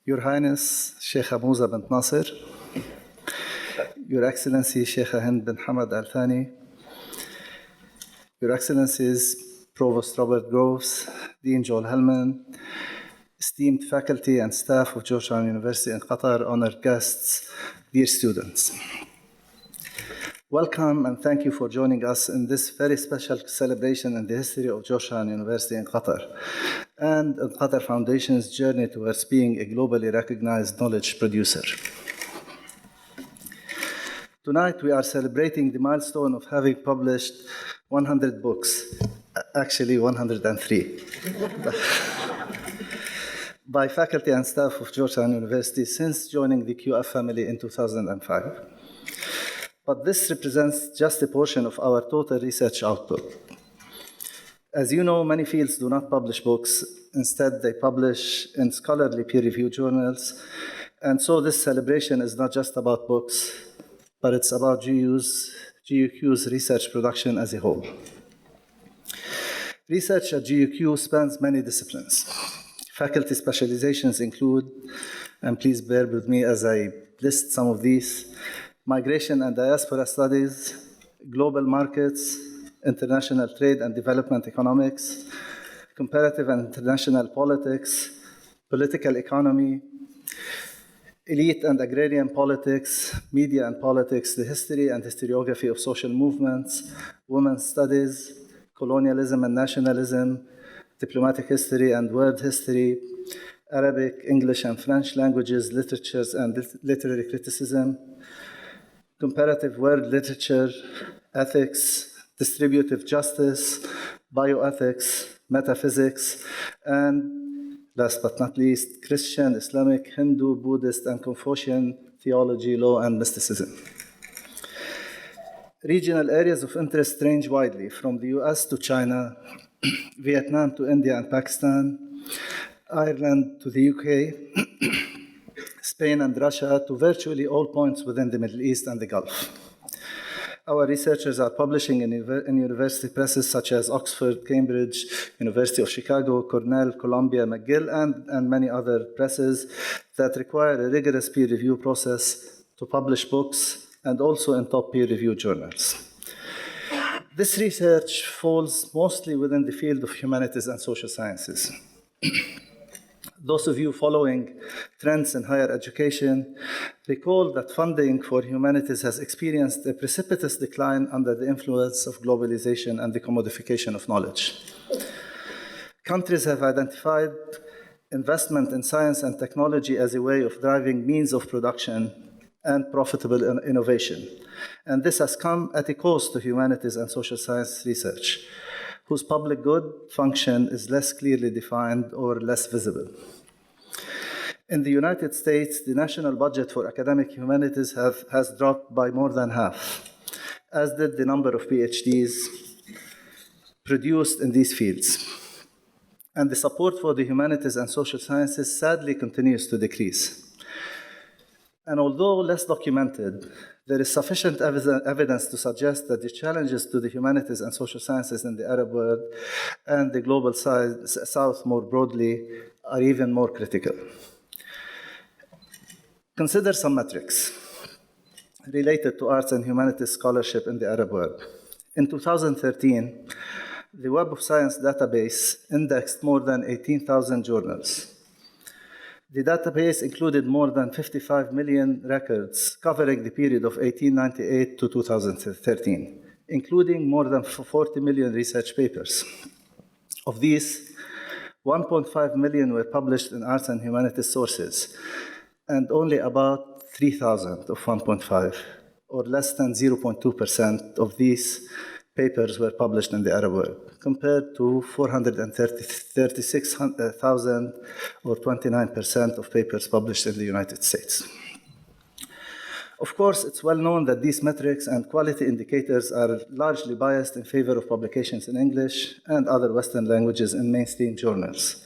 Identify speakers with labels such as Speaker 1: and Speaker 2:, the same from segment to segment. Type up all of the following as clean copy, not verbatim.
Speaker 1: Your Highness Sheikha Moza bint Nasser, Your Excellency Sheikha Hind bin Hamad Al Thani, Your Excellencies Provost Robert Groves, Dean Joel Hellman, esteemed faculty and staff of Georgetown University in Qatar, honored guests, dear students. Welcome and thank you for joining us in this very special celebration in the history of Georgetown University in Qatar and the Qatar Foundation's journey towards being a globally recognized knowledge producer. Tonight we are celebrating the milestone of having published 100 books, actually 103, by faculty and staff of Georgetown University since joining the QF family in 2005. But this represents just a portion of our total research output. As you know, many fields do not publish books. Instead, they publish in scholarly peer-reviewed journals. And so this celebration is not just about books, but it's about GUQ's research production as a whole. Research at GUQ spans many disciplines. Faculty specializations include, and please bear with me as I list some of these, migration and diaspora studies, global markets, international trade and development economics, comparative and international politics, political economy, elite and agrarian politics, media and politics, the history and historiography of social movements, women's studies, colonialism and nationalism, diplomatic history and world history, Arabic, English, and French languages, literatures, and literary criticism, comparative world literature, ethics, distributive justice, bioethics, metaphysics, and last but not least, Christian, Islamic, Hindu, Buddhist, and Confucian theology, law, and mysticism. Regional areas of interest range widely, from the US to China, Vietnam to India and Pakistan, Ireland to the UK, Spain and Russia, to virtually all points within the Middle East and the Gulf. Our researchers are publishing in university presses such as Oxford, Cambridge, University of Chicago, Cornell, Columbia, McGill, and many other presses that require a rigorous peer review process to publish books and also in top peer review journals. This research falls mostly within the field of humanities and social sciences. Those of you following trends in higher education recall that funding for humanities has experienced a precipitous decline under the influence of globalization and the commodification of knowledge. Countries have identified investment in science and technology as a way of driving means of production and profitable innovation. And this has come at a cost to humanities and social science research, whose public good function is less clearly defined or less visible. In the United States, the national budget for academic humanities has dropped by more than half, as did the number of PhDs produced in these fields. And the support for the humanities and social sciences sadly continues to decrease. And although less documented, there is sufficient evidence to suggest that the challenges to the humanities and social sciences in the Arab world and the global South more broadly are even more critical. Consider some metrics related to arts and humanities scholarship in the Arab world. In 2013, the Web of Science database indexed more than 18,000 journals. The database included more than 55 million records covering the period of 1898 to 2013, including more than 40 million research papers. Of these, 1.5 million were published in arts and humanities sources, and only about 3,000 of 1.5, or less than 0.2% of these papers were published in the Arab world, compared to 436,000 or 29% of papers published in the United States. Of course, it's well known that these metrics and quality indicators are largely biased in favor of publications in English and other Western languages in mainstream journals.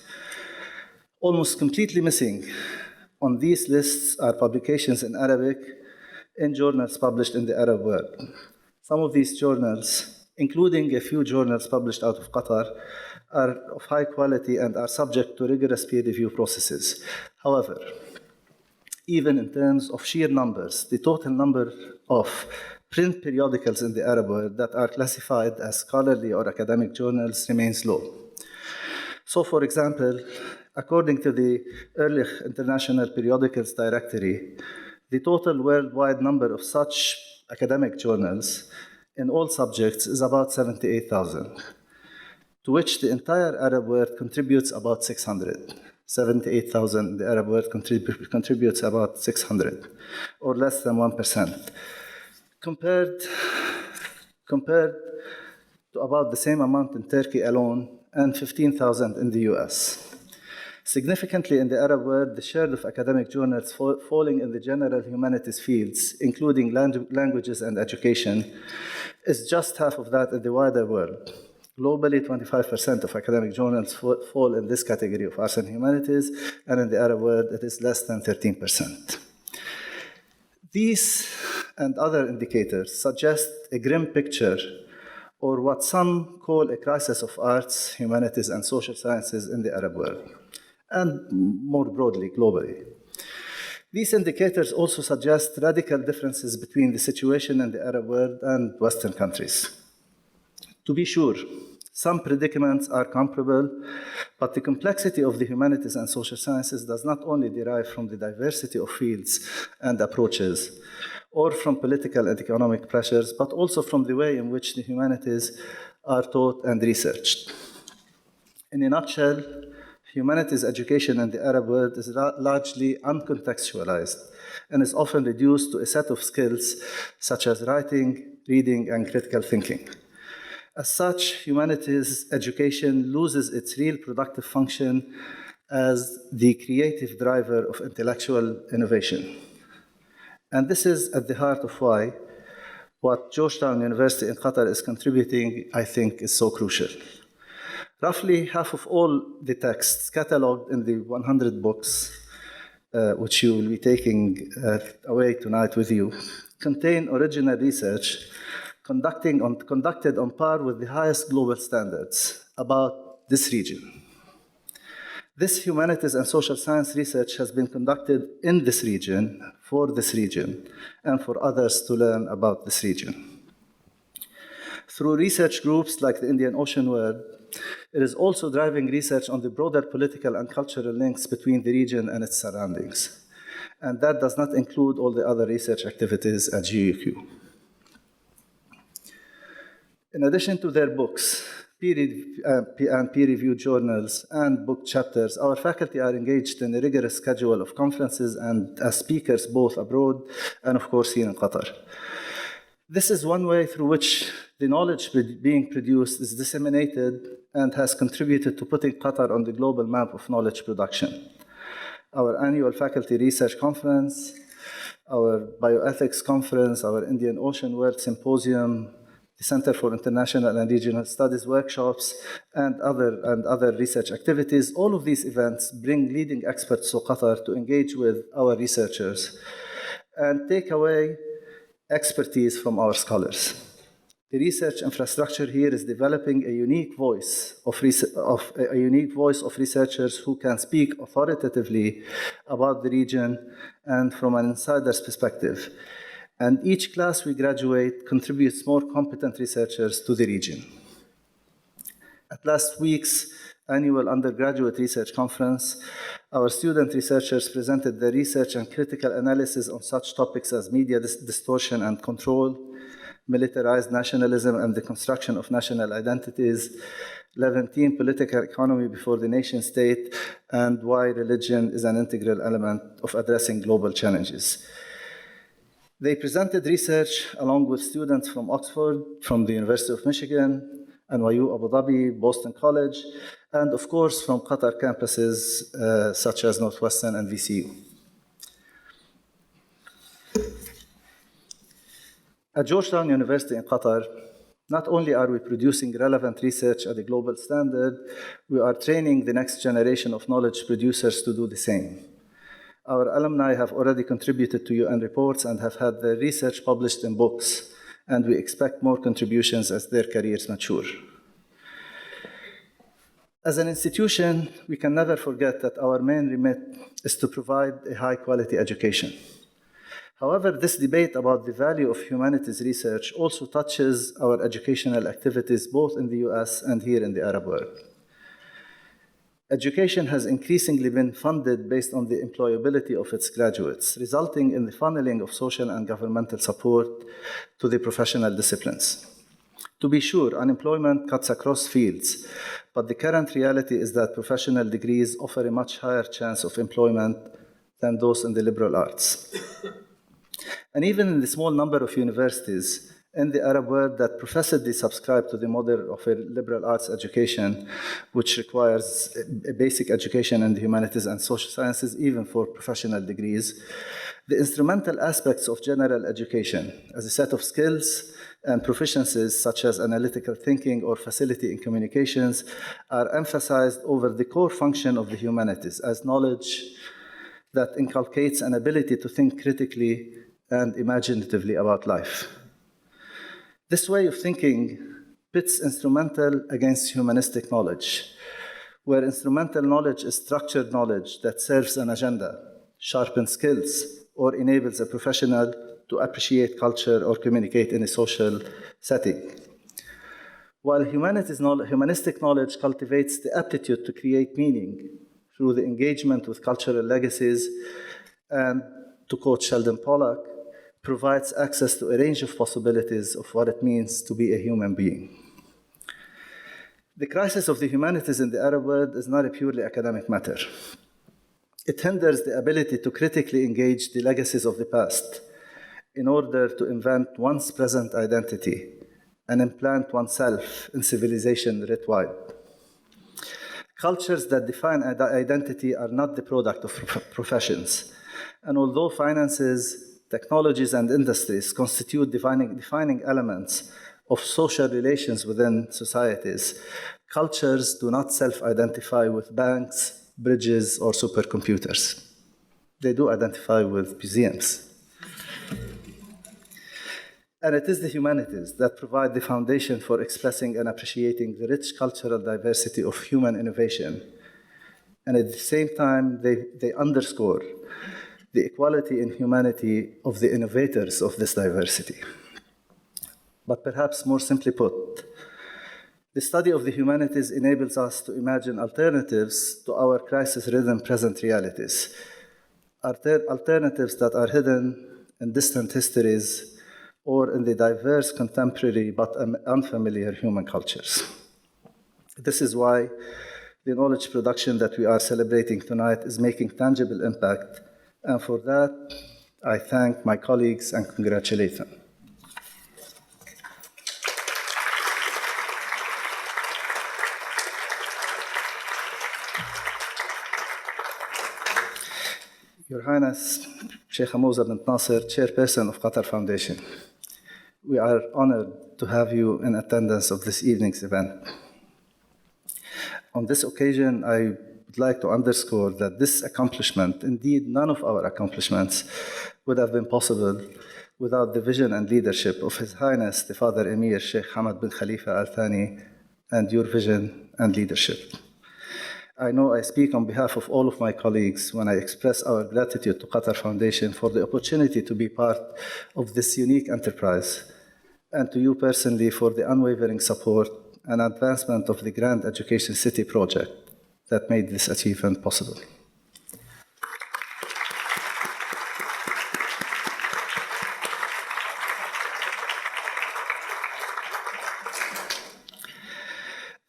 Speaker 1: Almost completely missing on these lists are publications in Arabic in journals published in the Arab world. Some of these journals, including a few journals published out of Qatar, are of high quality and are subject to rigorous peer review processes. However, even in terms of sheer numbers, the total number of print periodicals in the Arab world that are classified as scholarly or academic journals remains low. So, for example, according to the Ehrlich International Periodicals Directory, the total worldwide number of such academic journals in all subjects is about 78,000, to which the entire Arab world contributes about 600. 78,000 in the Arab world contributes about 600, or less than 1%, compared to about the same amount in Turkey alone and 15,000 in the US. Significantly, in the Arab world, the share of academic journals falling in the general humanities fields, including languages and education, is just half of that in the wider world. Globally, 25% of academic journals fall in this category of arts and humanities, and in the Arab world, it is less than 13%. These and other indicators suggest a grim picture, or what some call a crisis of arts, humanities, and social sciences in the Arab world, and more broadly, globally. These indicators also suggest radical differences between the situation in the Arab world and Western countries. To be sure, some predicaments are comparable, but the complexity of the humanities and social sciences does not only derive from the diversity of fields and approaches, or from political and economic pressures, but also from the way in which the humanities are taught and researched. In a nutshell, humanities education in the Arab world is largely uncontextualized and is often reduced to a set of skills such as writing, reading, and critical thinking. As such, humanities education loses its real productive function as the creative driver of intellectual innovation. And this is at the heart of why what Georgetown University in Qatar is contributing, I think, is so crucial. Roughly half of all the texts cataloged in the 100 books, which you will be taking away tonight with you, contain original research conducted on par with the highest global standards about this region. This humanities and social science research has been conducted in this region, for this region, and for others to learn about this region. Through research groups like the Indian Ocean World, it is also driving research on the broader political and cultural links between the region and its surroundings. And that does not include all the other research activities at GUQ. In addition to their books, peer-reviewed journals, and book chapters, our faculty are engaged in a rigorous schedule of conferences and as speakers both abroad and, of course, here in Qatar. This is one way through which the knowledge being produced is disseminated and has contributed to putting Qatar on the global map of knowledge production. Our annual faculty research conference, our bioethics conference, our Indian Ocean World Symposium, the Center for International and Regional Studies workshops, and other research activities, all of these events bring leading experts to Qatar to engage with our researchers and take away expertise from our scholars. The research infrastructure here is developing a unique voice of researchers who can speak authoritatively about the region and from an insider's perspective. And each class we graduate contributes more competent researchers to the region. At last week's annual undergraduate research conference, our student researchers presented their research and critical analysis on such topics as media distortion and control, militarized nationalism and the construction of national identities, Levantine political economy before the nation state, and why religion is an integral element of addressing global challenges. They presented research along with students from Oxford, from the University of Michigan, NYU Abu Dhabi, Boston College, and of course from Qatar campuses such as Northwestern and VCU. At Georgetown University in Qatar, not only are we producing relevant research at a global standard, we are training the next generation of knowledge producers to do the same. Our alumni have already contributed to UN reports and have had their research published in books, and we expect more contributions as their careers mature. As an institution, we can never forget that our main remit is to provide a high-quality education. However, this debate about the value of humanities research also touches our educational activities both in the US and here in the Arab world. Education has increasingly been funded based on the employability of its graduates, resulting in the funneling of social and governmental support to the professional disciplines. To be sure, unemployment cuts across fields, but the current reality is that professional degrees offer a much higher chance of employment than those in the liberal arts. And even in the small number of universities in the Arab world that professedly subscribe to the model of a liberal arts education, which requires a basic education in the humanities and social sciences, even for professional degrees, the instrumental aspects of general education as a set of skills and proficiencies such as analytical thinking or facility in communications are emphasized over the core function of the humanities as knowledge that inculcates an ability to think critically and imaginatively about life. This way of thinking pits instrumental against humanistic knowledge, where instrumental knowledge is structured knowledge that serves an agenda, sharpens skills, or enables a professional to appreciate culture or communicate in a social setting. While humanistic knowledge cultivates the aptitude to create meaning through the engagement with cultural legacies and, to quote Sheldon Pollock, provides access to a range of possibilities of what it means to be a human being. The crisis of the humanities in the Arab world is not a purely academic matter. It hinders the ability to critically engage the legacies of the past in order to invent one's present identity and implant oneself in civilization writ wide. Cultures that define identity are not the product of professions, and although finances, technologies, and industries constitute defining elements of social relations within societies, cultures do not self-identify with banks, bridges, or supercomputers. They do identify with museums. And it is the humanities that provide the foundation for expressing and appreciating the rich cultural diversity of human innovation. And at the same time, they underscore the equality in humanity of the innovators of this diversity. But perhaps more simply put, the study of the humanities enables us to imagine alternatives to our crisis-ridden present realities, alternatives that are hidden in distant histories or in the diverse contemporary but unfamiliar human cultures. This is why the knowledge production that we are celebrating tonight is making tangible impact, and for that, I thank my colleagues and congratulate them. Your Highness Sheikha Moza bint Nasser, Chairperson of Qatar Foundation, we are honored to have you in attendance of this evening's event. On this occasion, I would like to underscore that this accomplishment, indeed none of our accomplishments, would have been possible without the vision and leadership of His Highness, the Father Emir Sheikh Hamad bin Khalifa Al Thani, and your vision and leadership. I know I speak on behalf of all of my colleagues when I express our gratitude to Qatar Foundation for the opportunity to be part of this unique enterprise, and to you personally for the unwavering support and advancement of the Grand Education City project that made this achievement possible.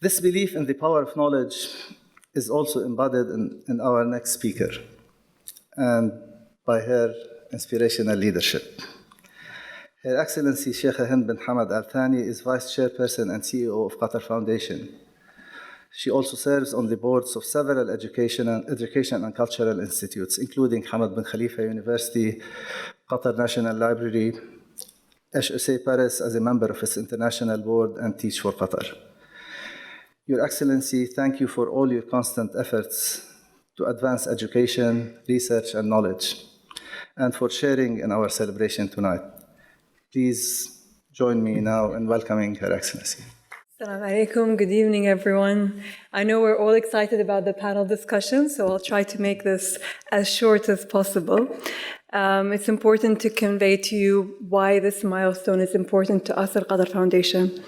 Speaker 1: This belief in the power of knowledge is also embodied in our next speaker and by her inspirational leadership. Her Excellency Sheikha Hind bin Hamad Al Thani is Vice Chairperson and CEO of Qatar Foundation. She also serves on the boards of several education and cultural institutes, including Hamad bin Khalifa University, Qatar National Library, HSA Paris as a member of its international board, and Teach for Qatar. Your Excellency, thank you for all your constant efforts to advance education, research, and knowledge, and for sharing in our celebration tonight. Please join me now in welcoming Her Excellency.
Speaker 2: Assalamu alaikum. Good evening, everyone. I know we're all excited about the panel discussion, so I'll try to make this as short as possible. It's important to convey to you why this milestone is important to us at Qatar Foundation.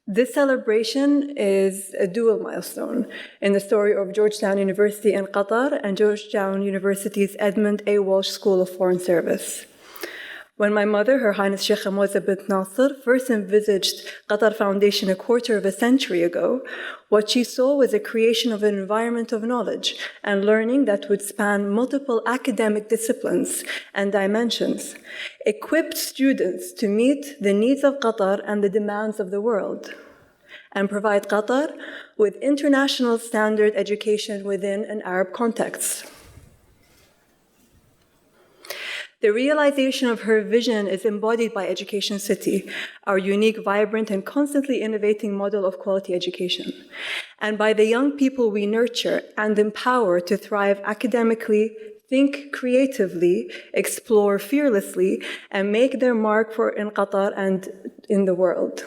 Speaker 2: This celebration is a dual milestone in the story of Georgetown University in Qatar and Georgetown University's Edmund A. Walsh School of Foreign Service. When my mother, Her Highness Sheikha Moza bint Nasser, first envisaged Qatar Foundation a quarter of a century ago, what she saw was a creation of an environment of knowledge and learning that would span multiple academic disciplines and dimensions, equipped students to meet the needs of Qatar and the demands of the world, and provide Qatar with international standard education within an Arab context. The realization of her vision is embodied by Education City, our unique, vibrant, and constantly innovating model of quality education, and by the young people we nurture and empower to thrive academically, think creatively, explore fearlessly, and make their mark in Qatar and in the world.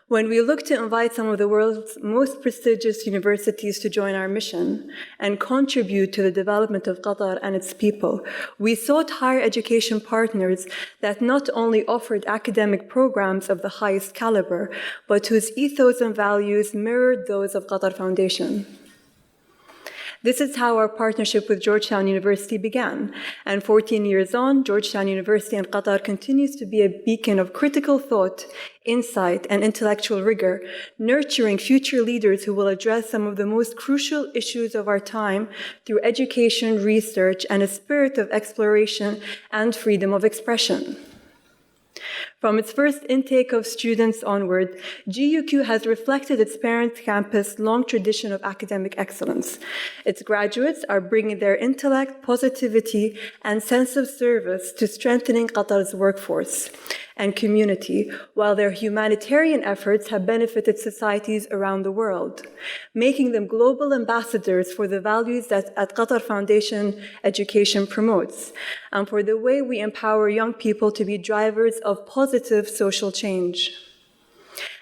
Speaker 2: When we look to invite some of the world's most prestigious universities to join our mission and contribute to the development of Qatar and its people, we sought higher education partners that not only offered academic programs of the highest caliber, but whose ethos and values mirrored those of Qatar Foundation. This is how our partnership with Georgetown University began, and 14 years on, Georgetown University in Qatar continues to be a beacon of critical thought, insight, and intellectual rigor, nurturing future leaders who will address some of the most crucial issues of our time through education, research, and a spirit of exploration and freedom of expression. From its first intake of students onward, GUQ has reflected its parent campus' long tradition of academic excellence. Its graduates are bringing their intellect, positivity, and sense of service to strengthening Qatar's workforce and community, while their humanitarian efforts have benefited societies around the world, making them global ambassadors for the values that at Qatar Foundation education promotes, and for the way we empower young people to be drivers of positive social change.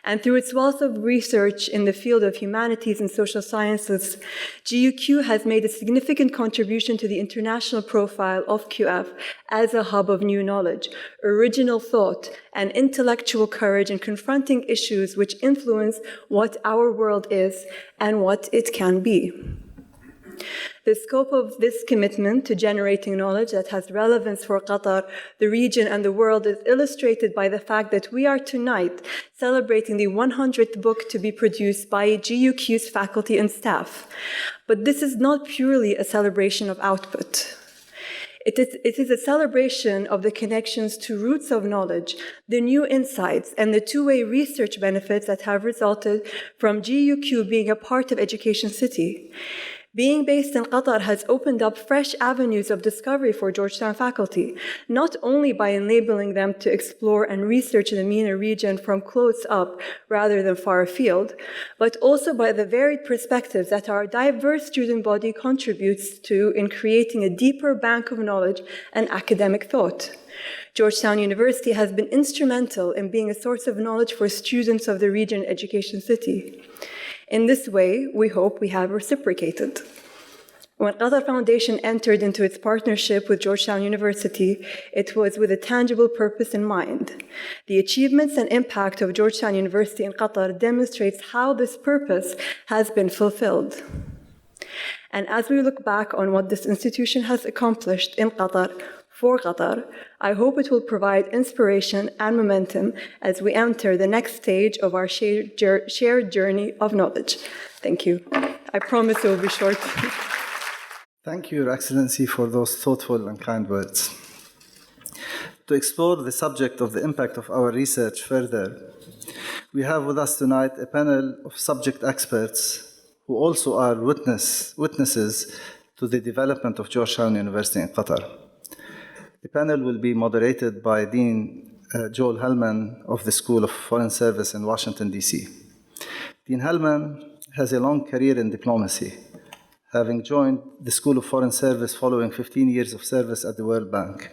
Speaker 2: And through its wealth of research in the field of humanities and social sciences, GUQ has made a significant contribution to the international profile of QF as a hub of new knowledge, original thought, and intellectual courage in confronting issues which influence what our world is and what it can be. The scope of this commitment to generating knowledge that has relevance for Qatar, the region, and the world is illustrated by the fact that we are tonight celebrating the 100th book to be produced by GUQ's faculty and staff. But this is not purely a celebration of output. It is a celebration of the connections to roots of knowledge, the new insights, and the two-way research benefits that have resulted from GUQ being a part of Education City. Being based in Qatar has opened up fresh avenues of discovery for Georgetown faculty, not only by enabling them to explore and research the MENA region from close up rather than far afield, but also by the varied perspectives that our diverse student body contributes to in creating a deeper bank of knowledge and academic thought. Georgetown University has been instrumental in being a source of knowledge for students of the region Education City. In this way, we hope we have reciprocated. When Qatar Foundation entered into its partnership with Georgetown University, it was with a tangible purpose in mind. The achievements and impact of Georgetown University in Qatar demonstrates how this purpose has been fulfilled. And as we look back on what this institution has accomplished in Qatar, for Qatar, I hope it will provide inspiration and momentum as we enter the next stage of our shared journey of knowledge. Thank you. I promise it will be short.
Speaker 1: Thank you, Your Excellency, for those thoughtful and kind words. To explore the subject of the impact of our research further, we have with us tonight a panel of subject experts who also are witnesses to the development of Georgetown University in Qatar. The panel will be moderated by Dean Joel Hellman of the School of Foreign Service in Washington, D.C. Dean Hellman has a long career in diplomacy, having joined the School of Foreign Service following 15 years of service at the World Bank,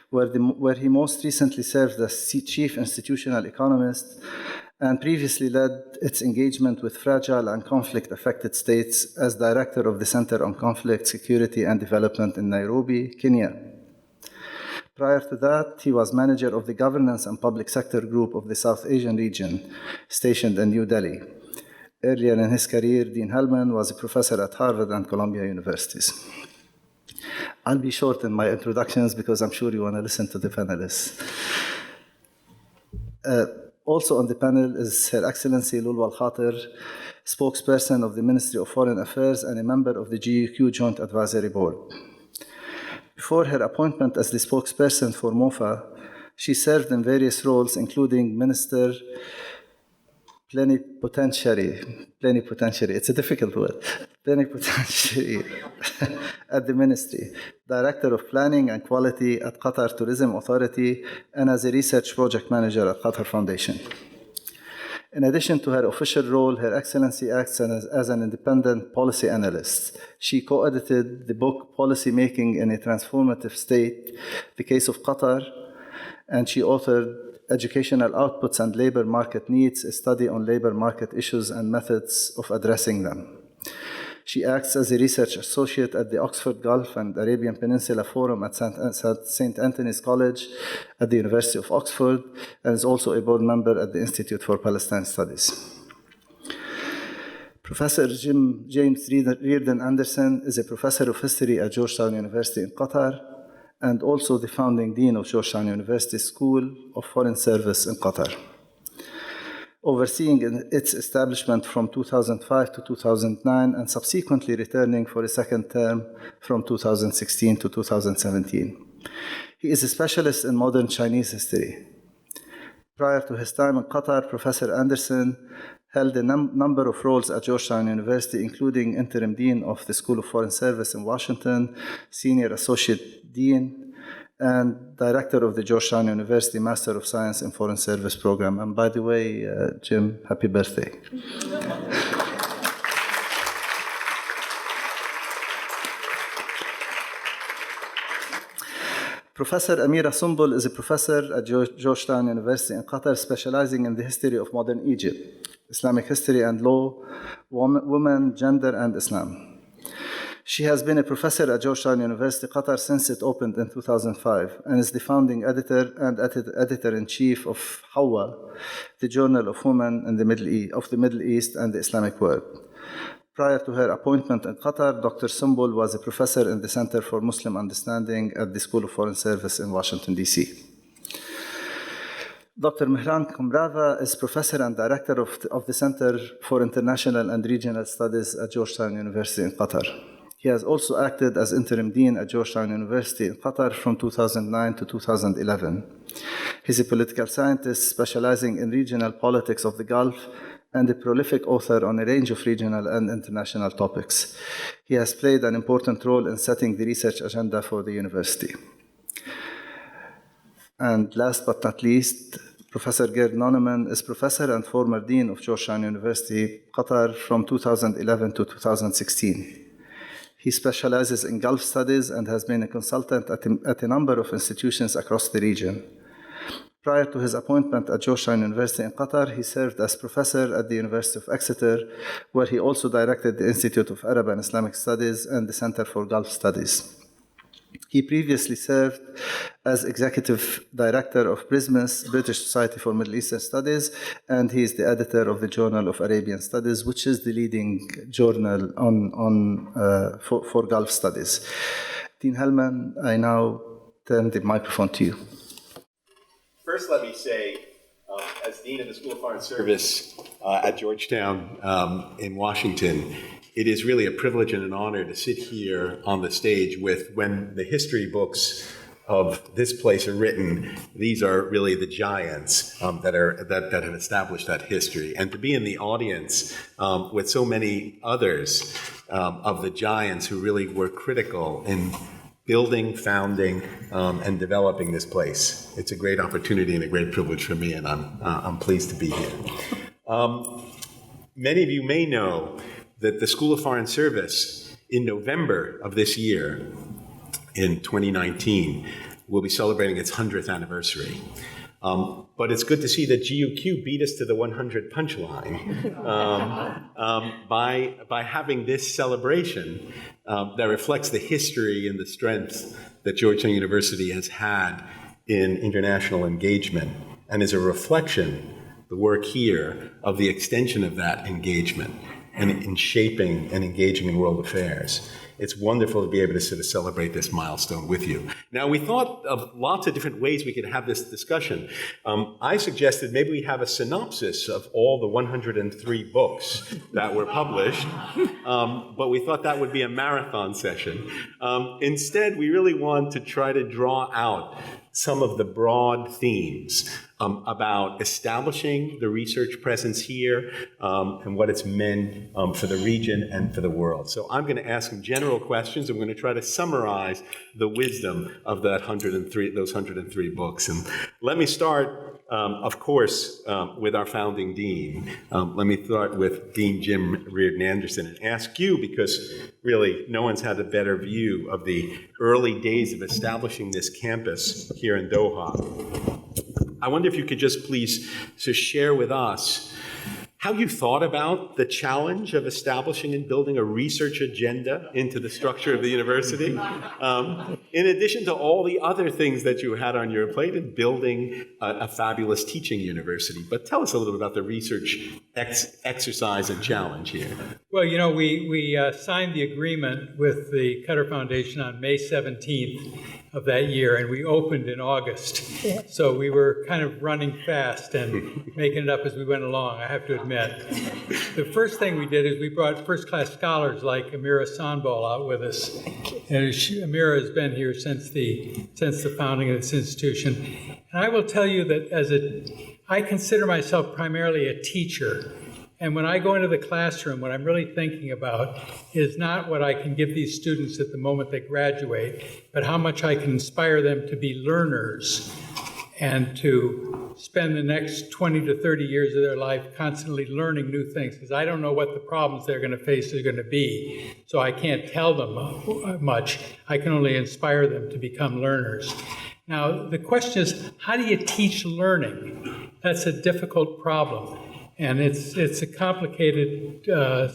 Speaker 1: where he most recently served as chief institutional economist and previously led its engagement with fragile and conflict-affected states as director of the Center on Conflict, Security and Development in Nairobi, Kenya. Prior to that, he was manager of the Governance and Public Sector Group of the South Asian region, stationed in New Delhi. Earlier in his career, Dean Hellman was a professor at Harvard and Columbia Universities. I'll be short in my introductions because I'm sure you want to listen to the panelists. Also on the panel is Her Excellency Lola Cut, spokesperson of the Ministry of Foreign Affairs and a member of the GUQ Joint Advisory Board. Before her appointment as the spokesperson for MOFA, she served in various roles, including Minister Plenipotentiary, it's a difficult word, Plenipotentiary at the Ministry, Director of Planning and Quality at Qatar Tourism Authority, and as a research project manager at Qatar Foundation. In addition to her official role, Her Excellency acts as an independent policy analyst. She co-edited the book Policy Making in a Transformative State, The Case of Qatar, and she authored Educational Outputs and Labor Market Needs, a study on labor market issues and methods of addressing them. She acts as a research associate at the Oxford Gulf and Arabian Peninsula Forum at St. Anthony's College at the University of Oxford, and is also a board member at the Institute for Palestine Studies. Professor James Reardon Anderson is a professor of history at Georgetown University in Qatar, and also the founding dean of Georgetown University School of Foreign Service in Qatar, overseeing its establishment from 2005 to 2009 and subsequently returning for a second term from 2016 to 2017. He is a specialist in modern Chinese history. Prior to his time in Qatar, Professor Anderson held a number of roles at Georgetown University, including interim dean of the School of Foreign Service in Washington, senior associate dean, and director of the Georgetown University Master of Science in Foreign Service program. And by the way, Jim, happy birthday. Professor Amira Sumbul is a professor at Georgetown University in Qatar, specializing in the history of modern Egypt, Islamic history and law, women, gender, and Islam. She has been a professor at Georgetown University, Qatar, since it opened in 2005, and is the founding editor and editor-in-chief of Hawa, the Journal of Women in the Middle East and the Islamic World. Prior to her appointment in Qatar, Dr. Sumbul was a professor in the Center for Muslim Understanding at the School of Foreign Service in Washington, D.C. Dr. Mehran Kumrava is professor and director of the Center for International and Regional Studies at Georgetown University in Qatar. He has also acted as interim dean at Georgetown University in Qatar from 2009 to 2011. He's a political scientist specializing in regional politics of the Gulf and a prolific author on a range of regional and international topics. He has played an important role in setting the research agenda for the university. And last but not least, Professor Gerd Noneman is professor and former dean of Georgetown University, Qatar, from 2011 to 2016. He specializes in Gulf studies and has been a consultant at a number of institutions across the region. Prior to his appointment at Georgetown University in Qatar, he served as professor at the University of Exeter, where he also directed the Institute of Arab and Islamic Studies and the Center for Gulf Studies. He previously served as executive director of BRISMUS, British Society for Middle Eastern Studies, and he is the editor of the Journal of Arabian Studies, which is the leading journal for Gulf Studies. Dean Hellman, I now turn the microphone to you.
Speaker 3: First, let me say, as Dean of the School of Foreign Service at Georgetown in Washington, it is really a privilege and an honor to sit here on the stage with, when the history books of this place are written, these are really the giants that have established that history. And to be in the audience with so many others of the giants who really were critical in building, founding, and developing this place. It's a great opportunity and a great privilege for me, and I'm pleased to be here. Many of you may know that the School of Foreign Service, in November of this year, in 2019, will be celebrating its 100th anniversary. But it's good to see that GUQ beat us to the 100 punchline by having this celebration that reflects the history and the strength that Georgetown University has had in international engagement, and is a reflection, the work here, of the extension of that engagement and in shaping and engaging in world affairs. It's wonderful to be able to sort of celebrate this milestone with you. Now, we thought of lots of different ways we could have this discussion. I suggested maybe we have a synopsis of all the 103 books that were published, but we thought that would be a marathon session. Instead, we really want to try to draw out some of the broad themes about establishing the research presence here and what it's meant for the region and for the world. So I'm going to ask some general questions. I'm going to try to summarize the wisdom of those 103 books. And let me start, of course, with our founding dean. Let me start with Dean Jim Reardon Anderson and ask you, because really no one's had a better view of the early days of establishing this campus here in Doha. I wonder if you could just please share with us how you thought about the challenge of establishing and building a research agenda into the structure of the university, in addition to all the other things that you had on your plate in building a fabulous teaching university. But tell us a little bit about the research exercise and challenge here.
Speaker 4: Well, you know, we signed the agreement with the Qatar Foundation on May 17th of that year, and we opened in August. So we were kind of running fast and making it up as we went along, I have to admit. The first thing we did is we brought first-class scholars like Amira Sanbal out with us. And Amira has been here since the founding of this institution. And I will tell you that I consider myself primarily a teacher. And when I go into the classroom, what I'm really thinking about is not what I can give these students at the moment they graduate, but how much I can inspire them to be learners and to spend the next 20 to 30 years of their life constantly learning new things, because I don't know what the problems they're going to face are going to be. So I can't tell them much. I can only inspire them to become learners. Now, the question is, how do you teach learning? That's a difficult problem. And it's a complicated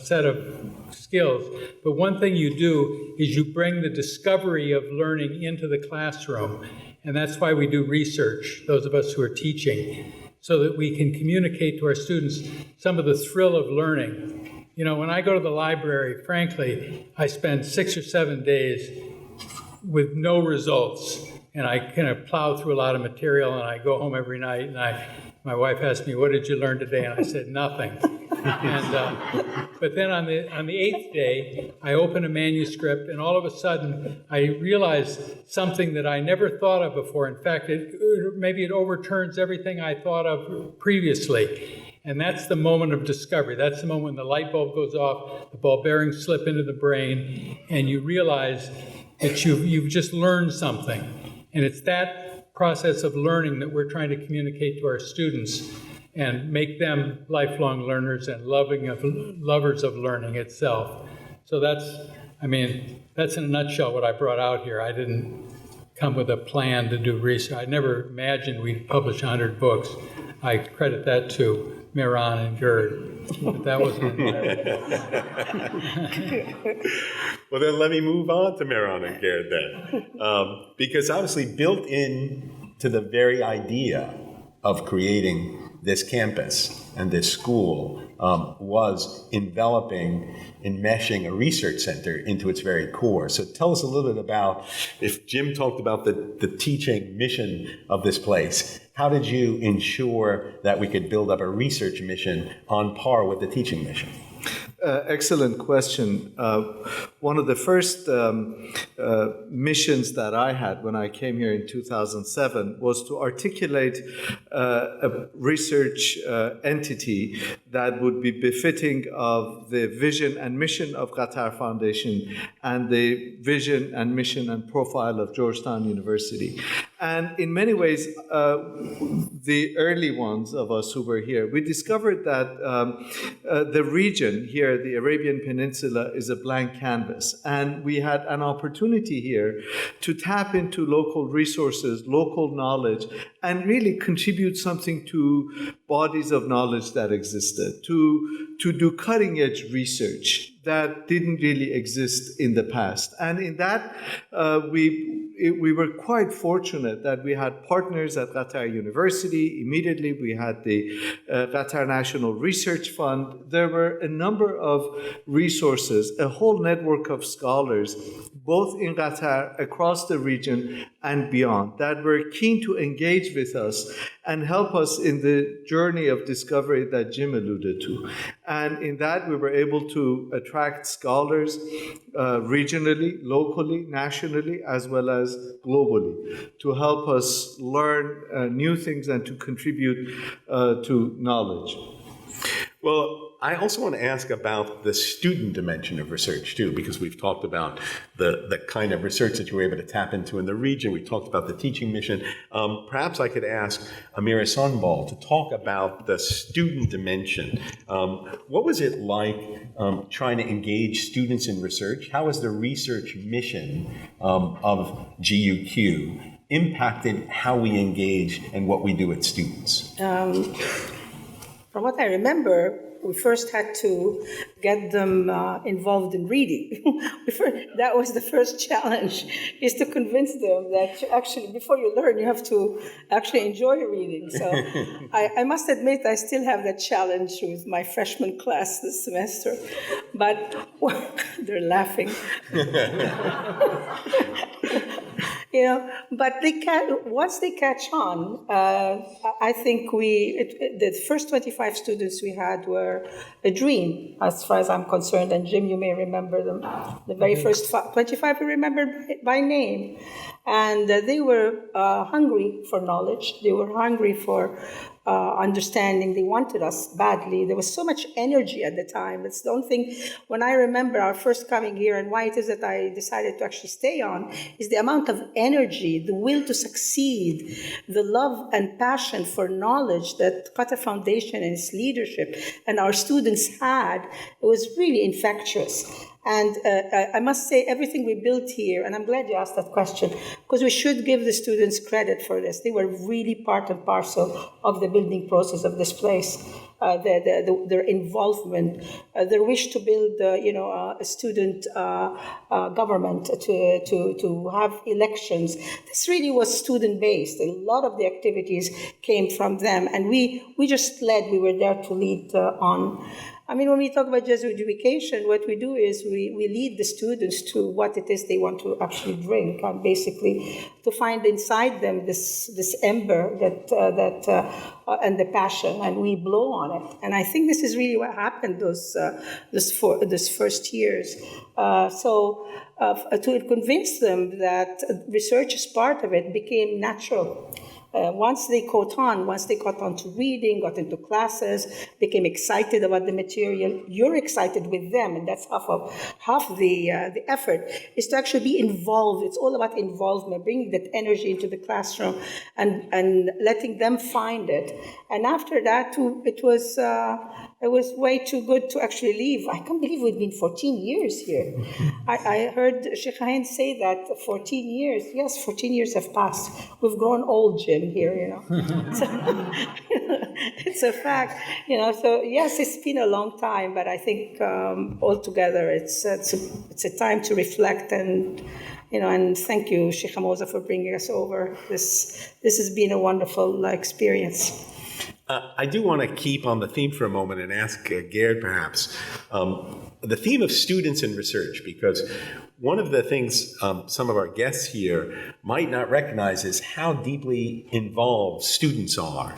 Speaker 4: set of skills. But one thing you do is you bring the discovery of learning into the classroom. And that's why we do research, those of us who are teaching, so that we can communicate to our students some of the thrill of learning. You know, when I go to the library, frankly, I spend 6 or 7 days with no results. And I kind of plow through a lot of material, and I go home every night, and my wife asked me, "What did you learn today?" And I said, "Nothing." But then on the 8th day, I open a manuscript, and all of a sudden, I realize something that I never thought of before. In fact, maybe it overturns everything I thought of previously. And that's the moment of discovery. That's the moment when the light bulb goes off, the ball bearings slip into the brain, and you realize that you've just learned something. And it's that process of learning that we're trying to communicate to our students and make them lifelong learners and lovers of learning itself. So that's in a nutshell what I brought out here. I didn't come with a plan to do research. I never imagined we'd publish 100 books. I credit that to Miran and Garrard. But that wasn't.
Speaker 3: Well, then let me move on to Miran and Garrard then. Because obviously built in to the very idea of creating this campus and this school was enveloping, enmeshing a research center into its very core. So tell us a little bit about, if Jim talked about the teaching mission of this place, how did you ensure that we could build up a research mission on par with the teaching mission?
Speaker 1: Excellent question. One of the first missions that I had when I came here in 2007 was to articulate a research entity that would be befitting of the vision and mission of Qatar Foundation and the vision and mission and profile of Georgetown University. And in many ways, the early ones of us who were here, we discovered that the region here, the Arabian Peninsula, is a blank canvas. And we had an opportunity
Speaker 5: opportunity here to tap into local resources, local knowledge, and really contribute something to bodies of knowledge that existed, to do cutting-edge research that didn't really exist in the past. And in that, we were quite fortunate that we had partners at Qatar University. Immediately, we had the Qatar National Research Fund. There were a number of resources, a whole network of scholars, both in Qatar, across the region, and beyond, that were keen to engage with us and help us in the journey of discovery that Jim alluded to. And in that, we were able to attract scholars regionally, locally, nationally, as well as globally, to help us learn new things and to contribute to knowledge.
Speaker 3: Well, I also want to ask about the student dimension of research too, because we've talked about the kind of research that you were able to tap into in the region. We talked about the teaching mission. Perhaps I could ask Amira Sanbal to talk about the student dimension. What was it like trying to engage students in research? How has the research mission of GUQ impacted how we engage and what we do with students?
Speaker 6: From what I remember, we first had to get them involved in reading. That was the first challenge, is to convince them that actually, before you learn, you have to actually enjoy reading. So I must admit, I still have that challenge with my freshman class this semester. But they're laughing. But once they catch on, I think the first 25 students we had were a dream, as far as I'm concerned. And Jim, you may remember them. The very first 25 we remember by name. And they were hungry for knowledge. They were hungry for understanding. They wanted us badly. There was so much energy at the time. It's the only thing, when I remember our first coming here and why it is that I decided to actually stay on, is the amount of energy, the will to succeed, the love and passion for knowledge that Qatar Foundation and its leadership and our students had. It was really infectious. And I must say, everything we built here, and I'm glad you asked that question, because we should give the students credit for this. They were really part and parcel of the building process of this place. Their involvement, their wish to build, a student government, to have elections. This really was student-based. A lot of the activities came from them, and we just led. We were there to lead on. I mean, when we talk about Jesuit education, what we do is we lead the students to what it is they want to actually drink, and basically to find inside them this ember and the passion, and we blow on it. And I think this is really what happened this first years. To convince them that research is part of it became natural. Once they caught on to reading, got into classes, became excited about the material, you're excited with them, and that's half the effort, is to actually be involved. It's all about involvement, bringing that energy into the classroom and letting them find it. And after that, it was way too good to actually leave. I can't believe we've been 14 years here. I heard Sheikha Hind say that 14 years. Yes, 14 years have passed. We've grown old, Jim, here, So, it's a fact, So yes, it's been a long time, but I think altogether it's a time to reflect and thank you, Sheikha Moza, for bringing us over. This has been a wonderful experience.
Speaker 3: I do want to keep on the theme for a moment and ask Garrard, perhaps, the theme of students in research, because one of the things some of our guests here might not recognize is how deeply involved students are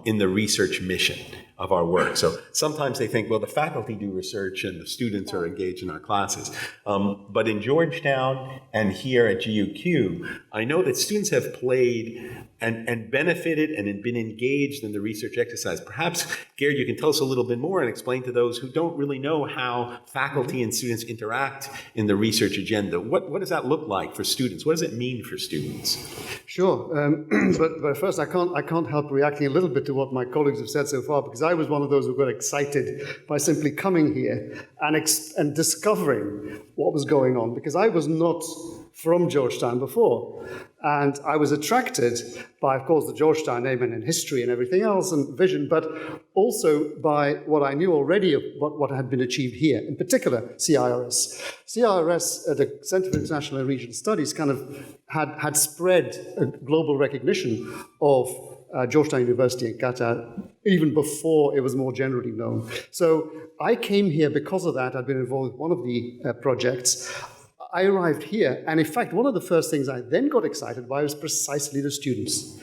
Speaker 3: in the research mission of our work. So sometimes they think, well, the faculty do research and the students are engaged in our classes. But in Georgetown and here at GUQ, I know that students have played and benefited and been engaged in the research exercise. Perhaps, Garrard, you can tell us a little bit more and explain to those who don't really know how faculty and students interact in the research agenda. What does that look like for students? What does it mean for students?
Speaker 7: Sure, but first I can't help reacting a little bit to what my colleagues have said so far, because I was one of those who got excited by simply coming here and discovering what was going on, because I was not from Georgetown before. And I was attracted by, of course, the Georgetown name and in history and everything else and vision, but also by what I knew already of what had been achieved here, in particular CIRS. CIRS, the Center for International and Regional Studies, kind of had spread a global recognition of Georgetown University in Qatar even before it was more generally known. So I came here because of that. I'd been involved with one of the projects. I arrived here, and in fact, one of the first things I then got excited by was precisely the students.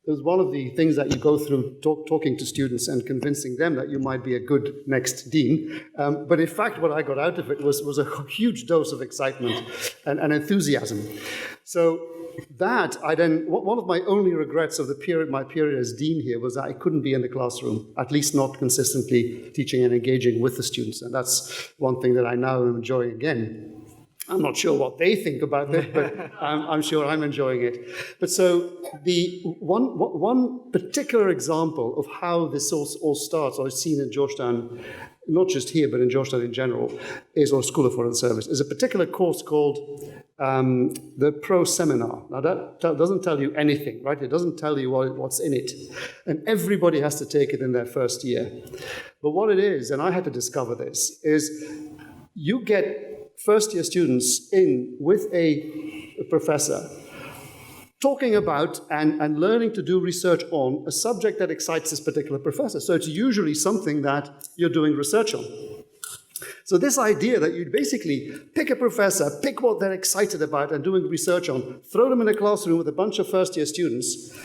Speaker 7: It was one of the things that you go through talking to students and convincing them that you might be a good next dean. But in fact, what I got out of it was a huge dose of excitement and enthusiasm. So that one of my only regrets of my period as dean here was that I couldn't be in the classroom, at least not consistently teaching and engaging with the students. And that's one thing that I now am enjoying again. I'm not sure what they think about it, but I'm sure I'm enjoying it. But so the one particular example of how this all starts, or is seen in Georgetown, not just here, but in Georgetown in general, or School of Foreign Service, is a particular course called the Pro Seminar. Now that doesn't tell you anything, right? It doesn't tell you what's in it. And everybody has to take it in their first year. But what it is, and I had to discover this, is you get first-year students in with a professor talking about and learning to do research on a subject that excites this particular professor. So it's usually something that you're doing research on. So this idea that you'd basically pick a professor, pick what they're excited about and doing research on, throw them in a classroom with a bunch of first-year students,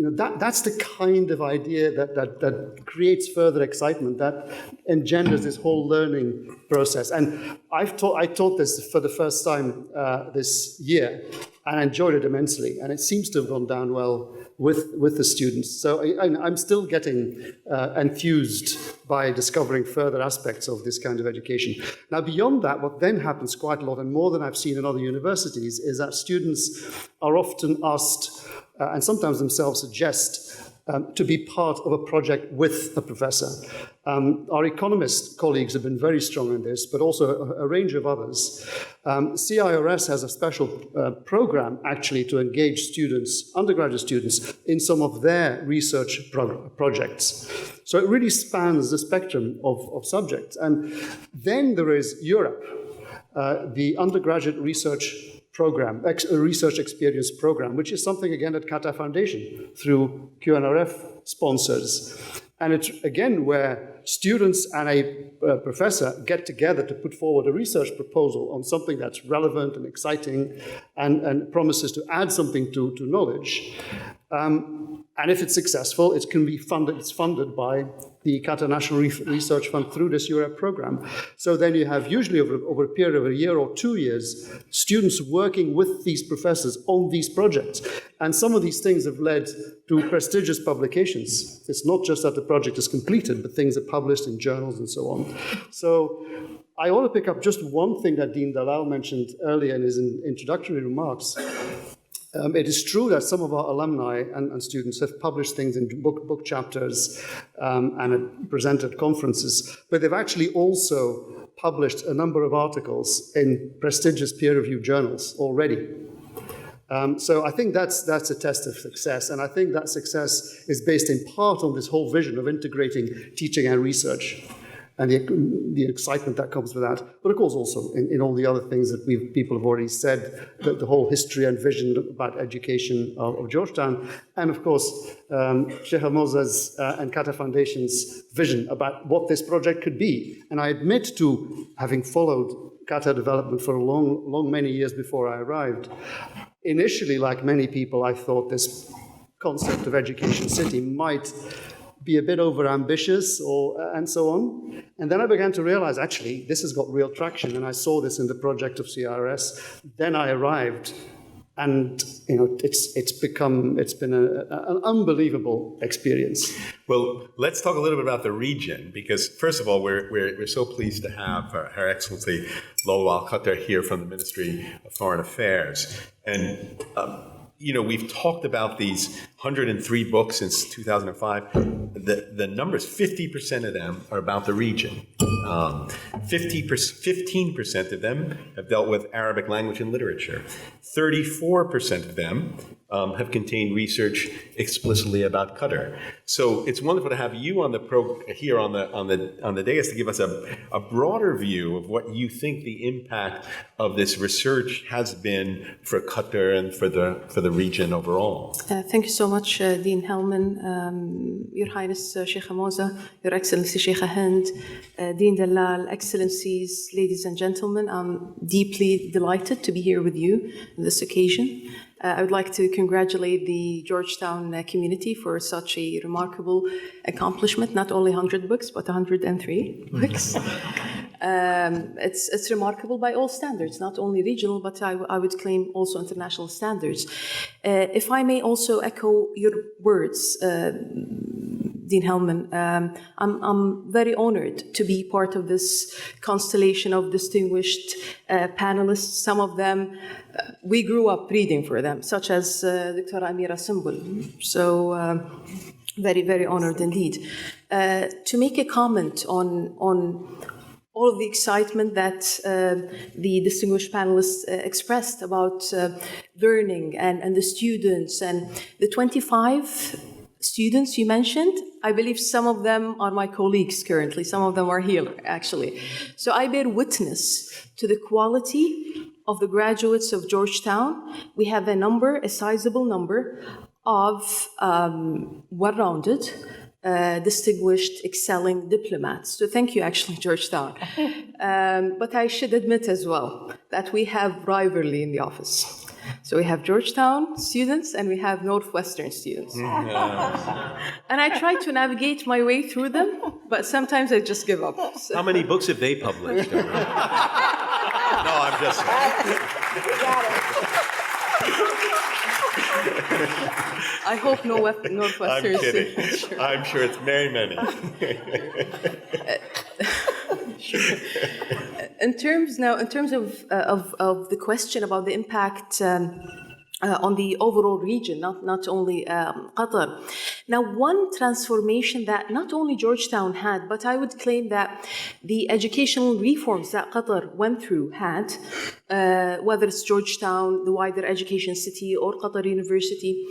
Speaker 7: that's the kind of idea that creates further excitement, that engenders this whole learning process. And I taught this for the first time this year, and I enjoyed it immensely. And it seems to have gone down well with the students. So I'm still getting enthused by discovering further aspects of this kind of education. Now, beyond that, what then happens quite a lot, and more than I've seen in other universities, is that students are often asked, and sometimes themselves suggest, to be part of a project with a professor. Our economist colleagues have been very strong in this, but also a range of others. CIRS has a special program, actually, to engage students, undergraduate students, in some of their research projects. So it really spans the spectrum of subjects. And then there is Europe, the undergraduate research program, research experience program, which is something, again, that Qatar Foundation, through QNRF, sponsors. And it's, again, where students and a professor get together to put forward a research proposal on something that's relevant and exciting and promises to add something to knowledge. And if it's successful, it can be funded. It's funded by the Qatar National Research Fund through this Europe program. So then you have, usually over a period of a year or 2 years, students working with these professors on these projects. And some of these things have led to prestigious publications. It's not just that the project is completed, but things are published in journals and so on. So I want to pick up just one thing that Dean Dalal mentioned earlier in his introductory remarks. It is true that some of our alumni and students have published things in book chapters and have presented conferences, but they've actually also published a number of articles in prestigious peer-reviewed journals already. So I think that's a test of success, and I think that success is based in part on this whole vision of integrating teaching and research, and the excitement that comes with that. But of course also in all the other things that people have already said, the whole history and vision about education of Georgetown, and of course Sheikha Moza's and Qatar Foundation's vision about what this project could be. And I admit to having followed Qatar development for many years before I arrived. Initially, like many people, I thought this concept of education city might be a bit overambitious and so on. And then I began to realize, actually, this has got real traction, and I saw this in the project of CRS. Then I arrived, and it's been an unbelievable experience.
Speaker 3: Well, let's talk a little bit about the region, because first of all, we're so pleased to have Her Excellency Lola Cut here from the Ministry of Foreign Affairs. And we've talked about these 103 books since 2005. The numbers, 50% of them are about the region. 15% of them have dealt with Arabic language and literature. 34% of them have contained research explicitly about Qatar. So it's wonderful to have you on the here on the dais to give us a broader view of what you think the impact of this research has been for Qatar and for the region overall.
Speaker 8: Thank you so much, Dean Hellman, Your Highness Sheikha Moza, Your Excellency Sheikha Hind, Dean Dalal, Excellencies, ladies and gentlemen. I'm deeply delighted to be here with you on this occasion. I would like to congratulate the Georgetown community for such a remarkable accomplishment, not only 100 books, but 103 books. It's remarkable by all standards, not only regional, but I would claim also international standards. If I may also echo your words, Dean Hellman, I'm very honored to be part of this constellation of distinguished panelists. Some of them, we grew up reading for them, such as Dr. Amira Simbul. So very, very honored indeed. To make a comment on all of the excitement that the distinguished panelists expressed about learning and the students and the 25 students you mentioned, I believe some of them are my colleagues currently, some of them are here actually. So I bear witness to the quality of the graduates of Georgetown. We have a sizable number of well-rounded, distinguished, excelling diplomats. So thank you, actually, Georgetown. But I should admit as well that we have rivalry in the office. So we have Georgetown students and we have Northwestern students. And I try to navigate my way through them, but sometimes I just give up. So.
Speaker 3: How many books have they published? No, I'm just...
Speaker 8: I hope no Northwestern
Speaker 3: I'm kidding.
Speaker 8: students. Sure.
Speaker 3: I'm sure it's very many.
Speaker 8: In terms of the question about the impact on the overall region, not only Qatar. Now, one transformation that not only Georgetown had, but I would claim that the educational reforms that Qatar went through had, whether it's Georgetown, the wider education city, or Qatar University,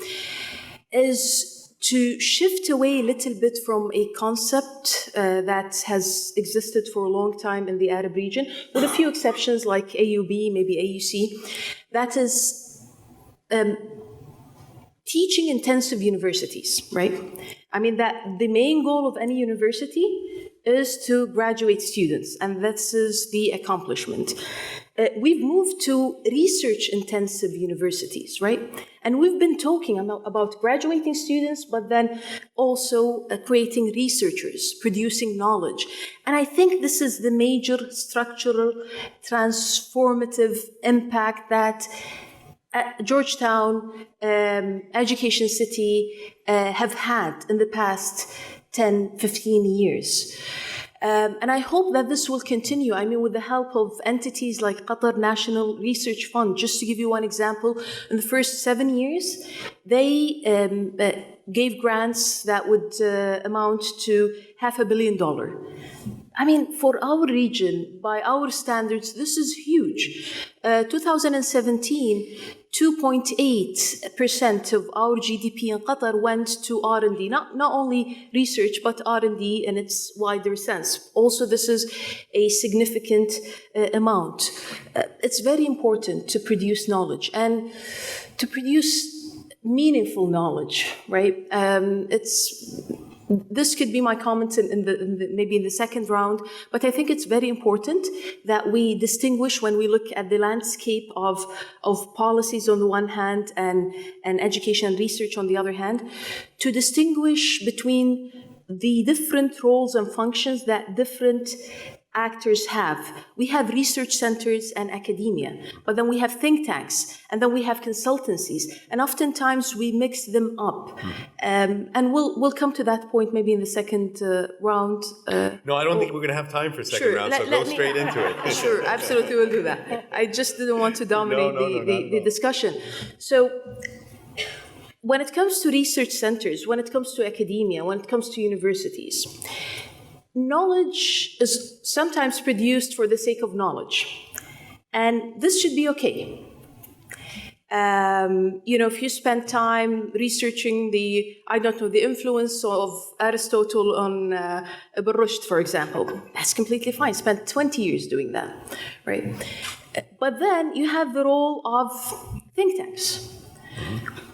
Speaker 8: is to shift away a little bit from a concept that has existed for a long time in the Arab region, with a few exceptions like AUB, maybe AUC, that is teaching intensive universities, right? I mean, that the main goal of any university is to graduate students, and this is the accomplishment. We've moved to research-intensive universities, right? And we've been talking about graduating students, but then also creating researchers, producing knowledge. And I think this is the major structural, transformative impact that Georgetown, Education City have had in the past 10, 15 years. And I hope that this will continue. I mean, with the help of entities like Qatar National Research Fund, just to give you one example, in the first 7 years, they gave grants that would amount to $500 million. I mean, for our region, by our standards, this is huge. 2017, 2.8% of our GDP in Qatar went to R&D, not only research, but R&D in its wider sense. Also, this is a significant amount. It's very important to produce knowledge and to produce meaningful knowledge, right? This could be my comments maybe in the second round, but I think it's very important that we distinguish when we look at the landscape of policies on the one hand and education and research on the other hand, to distinguish between the different roles and functions that different actors have. We have research centers and academia, but then we have think tanks, and then we have consultancies, and oftentimes we mix them up. And we'll come to that point maybe in the second round.
Speaker 3: No, I don't think we're going to have time for second round, so go straight into it.
Speaker 8: Sure, absolutely, we'll do that. I just didn't want to dominate the discussion. So when it comes to research centers, when it comes to academia, when it comes to universities, knowledge is sometimes produced for the sake of knowledge. And this should be okay. If you spend time researching the influence of Aristotle on Ibn Rushd, for example, that's completely fine. Spend 20 years doing that, right? But then you have the role of think tanks,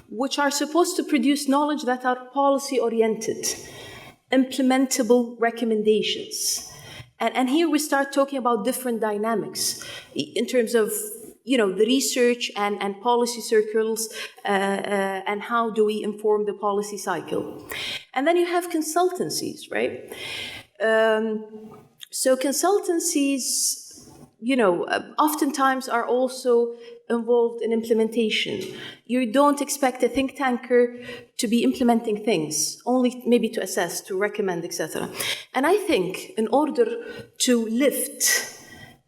Speaker 8: which are supposed to produce knowledge that are policy-oriented, implementable recommendations. And here we start talking about different dynamics in terms of the research and policy circles, and how do we inform the policy cycle. And then you have consultancies, right? So consultancies, oftentimes are also involved in implementation. You don't expect a think tanker to be implementing things, only maybe to assess, to recommend, etc. And I think in order to lift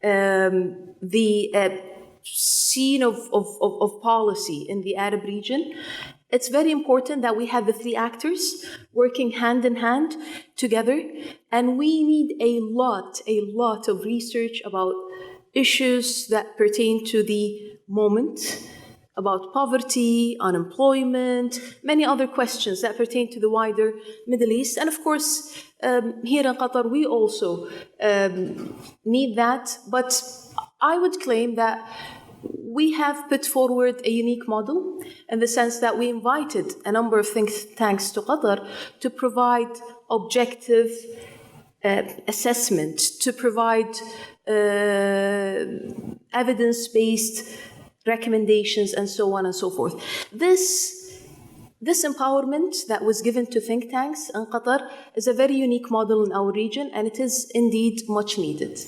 Speaker 8: the scene of policy in the Arab region, it's very important that we have the three actors working hand in hand together, and we need a lot of research about issues that pertain to the moment, about poverty, unemployment, many other questions that pertain to the wider Middle East. And of course, here in Qatar, we also need that, but I would claim that we have put forward a unique model in the sense that we invited a number of think tanks to Qatar to provide objective assessment, to provide evidence-based recommendations, and so on and so forth. This empowerment that was given to think tanks in Qatar is a very unique model in our region, and it is indeed much needed.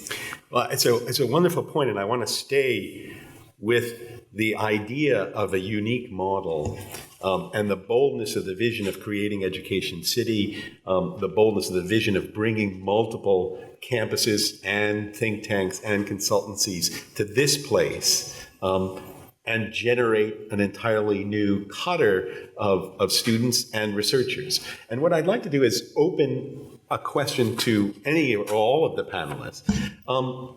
Speaker 3: Well, it's a wonderful point, and I want to stay with the idea of a unique model and the boldness of the vision of creating Education City, the boldness of the vision of bringing multiple campuses and think tanks and consultancies to this place and generate an entirely new cadre of students and researchers. And what I'd like to do is open a question to any or all of the panelists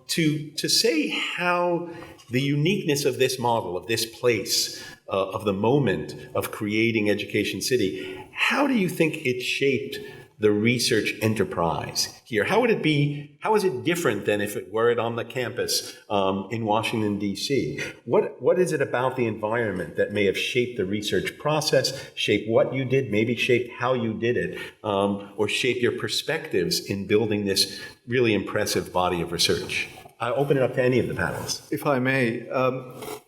Speaker 3: to say how the uniqueness of this model, of this place, of the moment of creating Education City, how do you think it shaped the research enterprise here? How is it different than if it were on the campus in Washington, D.C.? What is it about the environment that may have shaped the research process, shaped what you did, maybe shaped how you did it, or shaped your perspectives in building this really impressive body of research? I open it up to any of the panelists.
Speaker 5: If I may,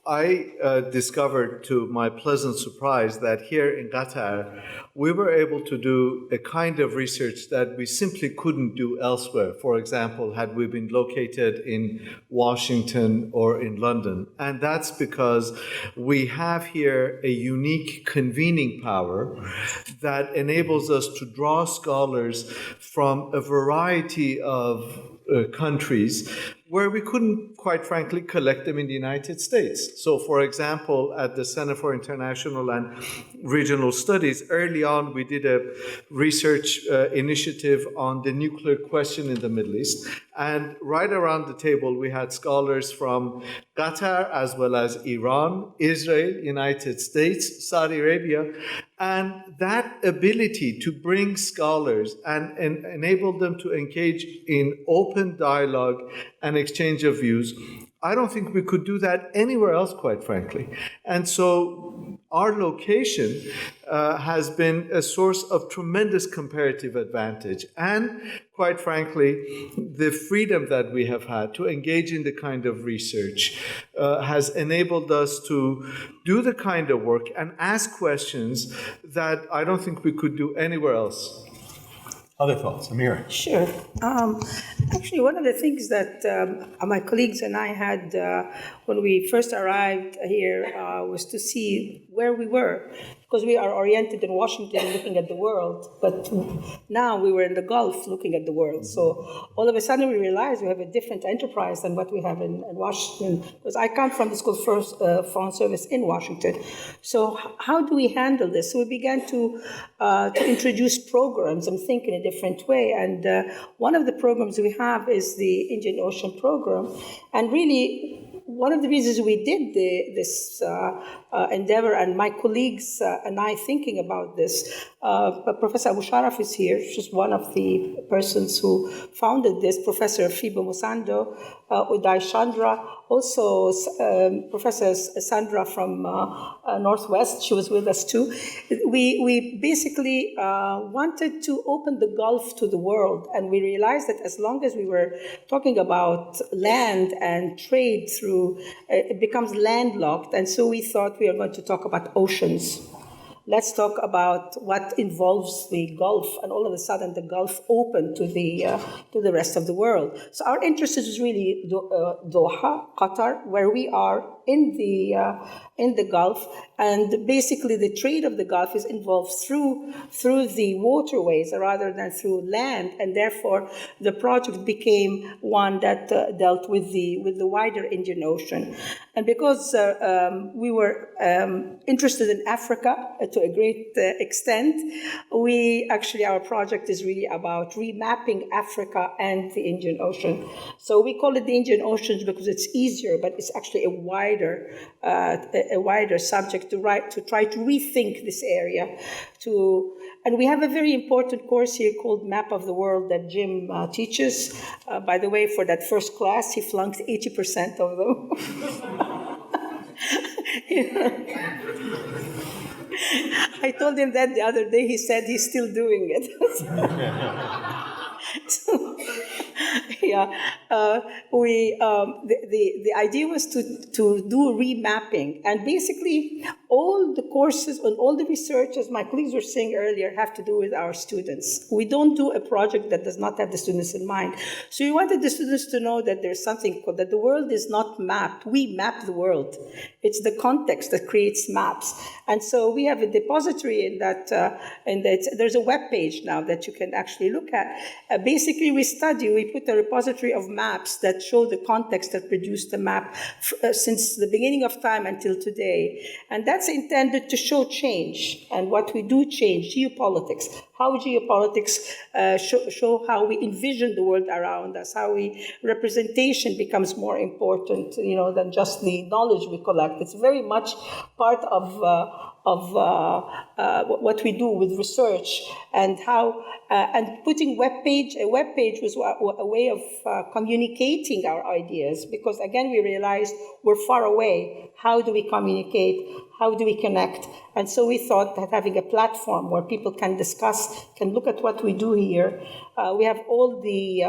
Speaker 5: I discovered to my pleasant surprise that here in Qatar, we were able to do a kind of research that we simply couldn't do elsewhere. For example, had we been located in Washington or in London. And that's because we have here a unique convening power that enables us to draw scholars from a variety of countries where we couldn't, quite frankly, collect them in the United States. So, for example, at the Center for International and Regional Studies, early on we did a research initiative on the nuclear question in the Middle East. And right around the table, we had scholars from Qatar, as well as Iran, Israel, United States, Saudi Arabia. And that ability to bring scholars and enable them to engage in open dialogue and exchange of views, I don't think we could do that anywhere else, quite frankly. And so our location has been a source of tremendous comparative advantage. And quite frankly, the freedom that we have had to engage in the kind of research has enabled us to do the kind of work and ask questions that I don't think we could do anywhere else.
Speaker 3: Other thoughts? Amira?
Speaker 6: Sure. Actually, one of the things that my colleagues and I had when we first arrived here was to see where we were, because we are oriented in Washington looking at the world, but now we were in the Gulf looking at the world. So all of a sudden we realized we have a different enterprise than what we have in Washington, because I come from the School of Foreign Service in Washington. So how do we handle this? So we began to introduce programs and think in a different way. And one of the programs we have is the Indian Ocean program. And really, one of the reasons we did this endeavor, and my colleagues and I thinking about this, Professor Abu Sharaf is here. She's one of the persons who founded this, Professor Fiba Musando, Uday Chandra, also Professor Sandra from Northwest, she was with us too. We basically wanted to open the Gulf to the world, and we realized that as long as we were talking about land and trade through, it becomes landlocked, and so we thought we are going to talk about oceans. Let's talk about what involves the Gulf, and all of a sudden the Gulf opened to the rest of the world. So our interest is really Doha, Qatar, where we are in the Gulf, and basically the trade of the Gulf is involved through the waterways rather than through land, and therefore the project became one that dealt with the wider Indian Ocean. And because we were interested in Africa to a great extent, our project is really about remapping Africa and the Indian Ocean. So we call it the Indian Ocean because it's easier, but it's actually a wider subject to try to rethink this area. And we have a very important course here called Map of the World that Jim teaches. By the way, for that first class, he flunked 80% of them. I told him that the other day. He said he's still doing it. So, the idea was to do remapping, and basically all the courses and all the research, as my colleagues were saying earlier, have to do with our students. We don't do a project that does not have the students in mind. So we wanted the students to know that there's something called, that the world is not mapped. We map the world. It's the context that creates maps. And so we have a depository in that there's a web page now that you can actually look at. Basically, we put a repository of maps that show the context that produced the map since the beginning of time until today. And that's intended to show change, and what we do change, geopolitics, how geopolitics show how we envision the world around us, how representation becomes more important, than just the knowledge we collect. It's very much part of what we do with research, and how and putting a web page was a way of communicating our ideas, because again we realized we're far away. How do we communicate? How do we connect? And so we thought that having a platform where people can discuss, can look at what we do here. We have all the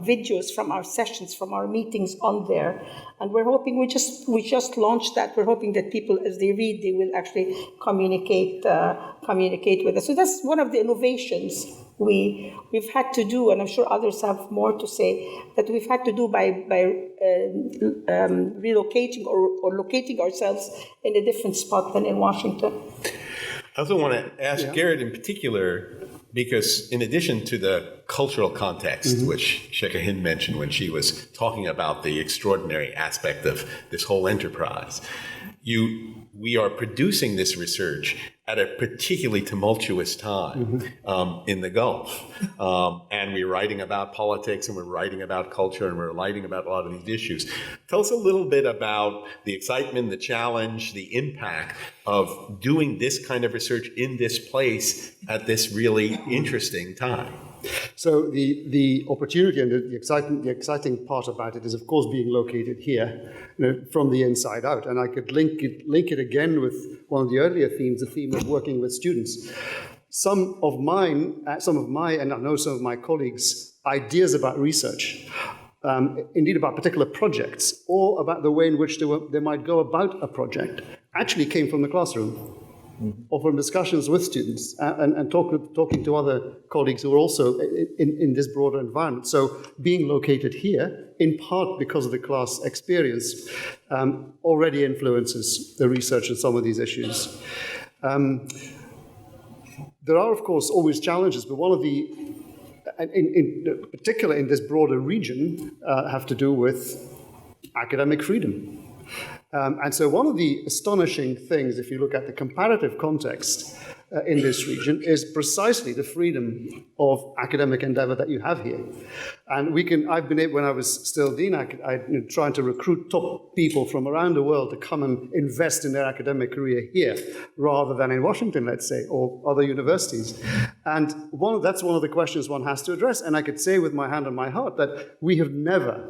Speaker 6: videos from our sessions, from our meetings on there. And we're hoping, we just launched that. We're hoping that people, as they read, they will actually communicate with us. So that's one of the innovations we've had to do, and I'm sure others have more to say, that we've had to do by relocating or locating ourselves in a different spot than in Washington.
Speaker 3: I also want to ask Garrett in particular, because in addition to the cultural context, which Sheikha Hind mentioned when she was talking about the extraordinary aspect of this whole enterprise, we are producing this research at a particularly tumultuous time in the Gulf. And we're writing about politics, and we're writing about culture, and we're writing about a lot of these issues. Tell us a little bit about the excitement, the challenge, the impact of doing this kind of research in this place at this really interesting time.
Speaker 7: So the opportunity and the exciting part about it is, of course, being located here, from the inside out. And I could link it again with one of the earlier themes, the theme of working with students. Some of my, and I know some of my colleagues' ideas about research, indeed about particular projects, or about the way in which they might go about a project, actually came from the classroom. or from discussions with students and talking to other colleagues who are also in this broader environment. So being located here, in part because of the class experience, already influences the research on some of these issues. There are, of course, always challenges, but one of the, in particular in this broader region, have to do with academic freedom. And so one of the astonishing things, if you look at the comparative context in this region, is precisely the freedom of academic endeavor that you have here. And I've been able, when I was still dean, trying to recruit top people from around the world to come and invest in their academic career here, rather than in Washington, let's say, or other universities. And that's one of the questions one has to address. And I could say with my hand on my heart that we have never,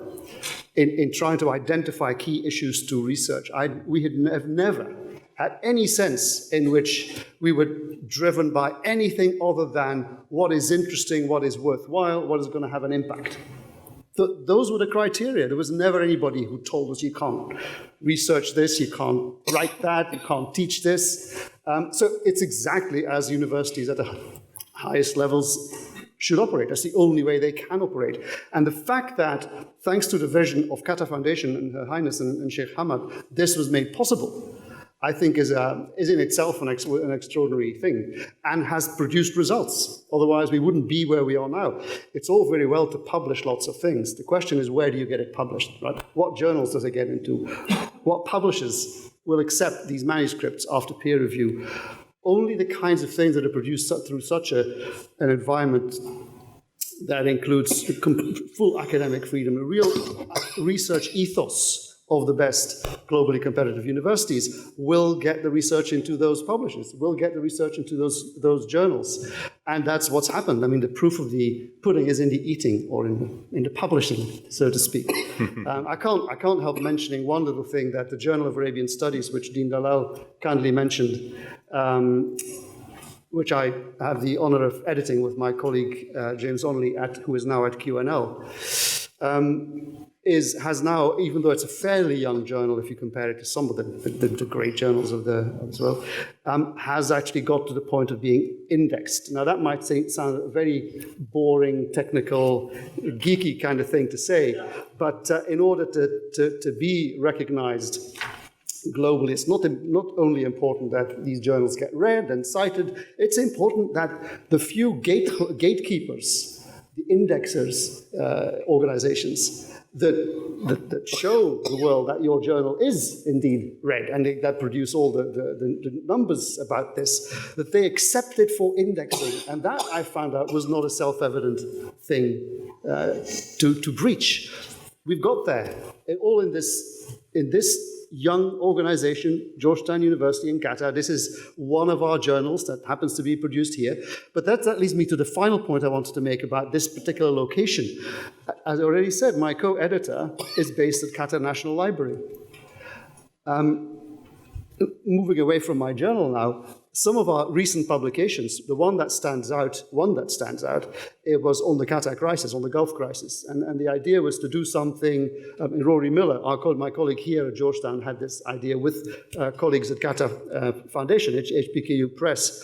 Speaker 7: in trying to identify key issues to research, we have never had any sense in which we were driven by anything other than what is interesting, what is worthwhile, what is going to have an impact. Those were the criteria. There was never anybody who told us you can't research this, you can't write that, you can't teach this. So it's exactly as universities at the highest levels should operate. That's the only way they can operate. And the fact that, thanks to the vision of Qatar Foundation and Her Highness and Sheikh Hamad, this was made possible, I think is in itself an extraordinary thing, and has produced results. Otherwise, we wouldn't be where we are now. It's all very well to publish lots of things. The question is, where do you get it published, right? What journals does it get into? What publishers will accept these manuscripts after peer review? Only the kinds of things that are produced through such an environment that includes full academic freedom, a real research ethos of the best globally competitive universities will get the research into those publishers, will get the research into those journals. And that's what's happened. I mean, the proof of the pudding is in the eating, or in the publishing, so to speak. I can't help mentioning one little thing, that the Journal of Arabian Studies, which Dean Dalal kindly mentioned, which I have the honor of editing with my colleague James Onley, who is now at QNL, has now, even though it's a fairly young journal, if you compare it to some of the great journals of as well, has actually got to the point of being indexed. Now, that might sound a very boring, technical, geeky kind of thing to say, but in order to be recognized globally, it's not only important that these journals get read and cited, it's important that the few gatekeepers, the indexers, organizations, that show the world that your journal is indeed read, and that produce all the numbers about this, that they accept it for indexing. And that, I found out, was not a self-evident thing to breach. We've got there, all in this young organization, Georgetown University in Qatar. This is one of our journals that happens to be produced here. But that leads me to the final point I wanted to make about this particular location. As I already said, my co-editor is based at Qatar National Library. Moving away from my journal now, some of our recent publications, one that stands out, it was on the Qatar crisis, on the Gulf crisis. And the idea was to do something, Rory Miller, my colleague here at Georgetown, had this idea with colleagues at Qatar Foundation, HPKU Press.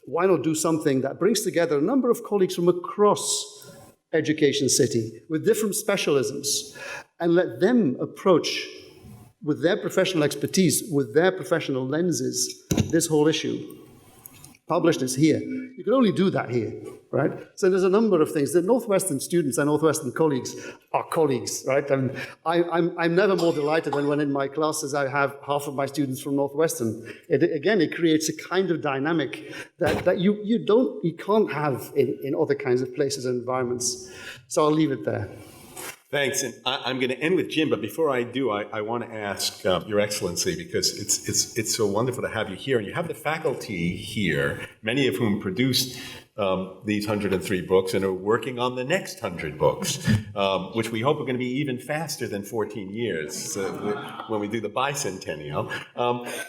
Speaker 7: Why not do something that brings together a number of colleagues from across Education City with different specialisms, and let them approach with their professional expertise, with their professional lenses, this whole issue. Publish this here. You can only do that here, right? So there's a number of things. The Northwestern students and Northwestern colleagues are colleagues, right? And I'm never more delighted than when in my classes I have half of my students from Northwestern. It creates a kind of dynamic that you can't have in other kinds of places and environments. So I'll leave it there.
Speaker 3: Thanks, and I'm going to end with Jim, but before I do, I want to ask Your Excellency, because it's so wonderful to have you here, and you have the faculty here, many of whom produced these 103 books and are working on the next 100 books, which we hope are going to be even faster than 14 years when we do the bicentennial.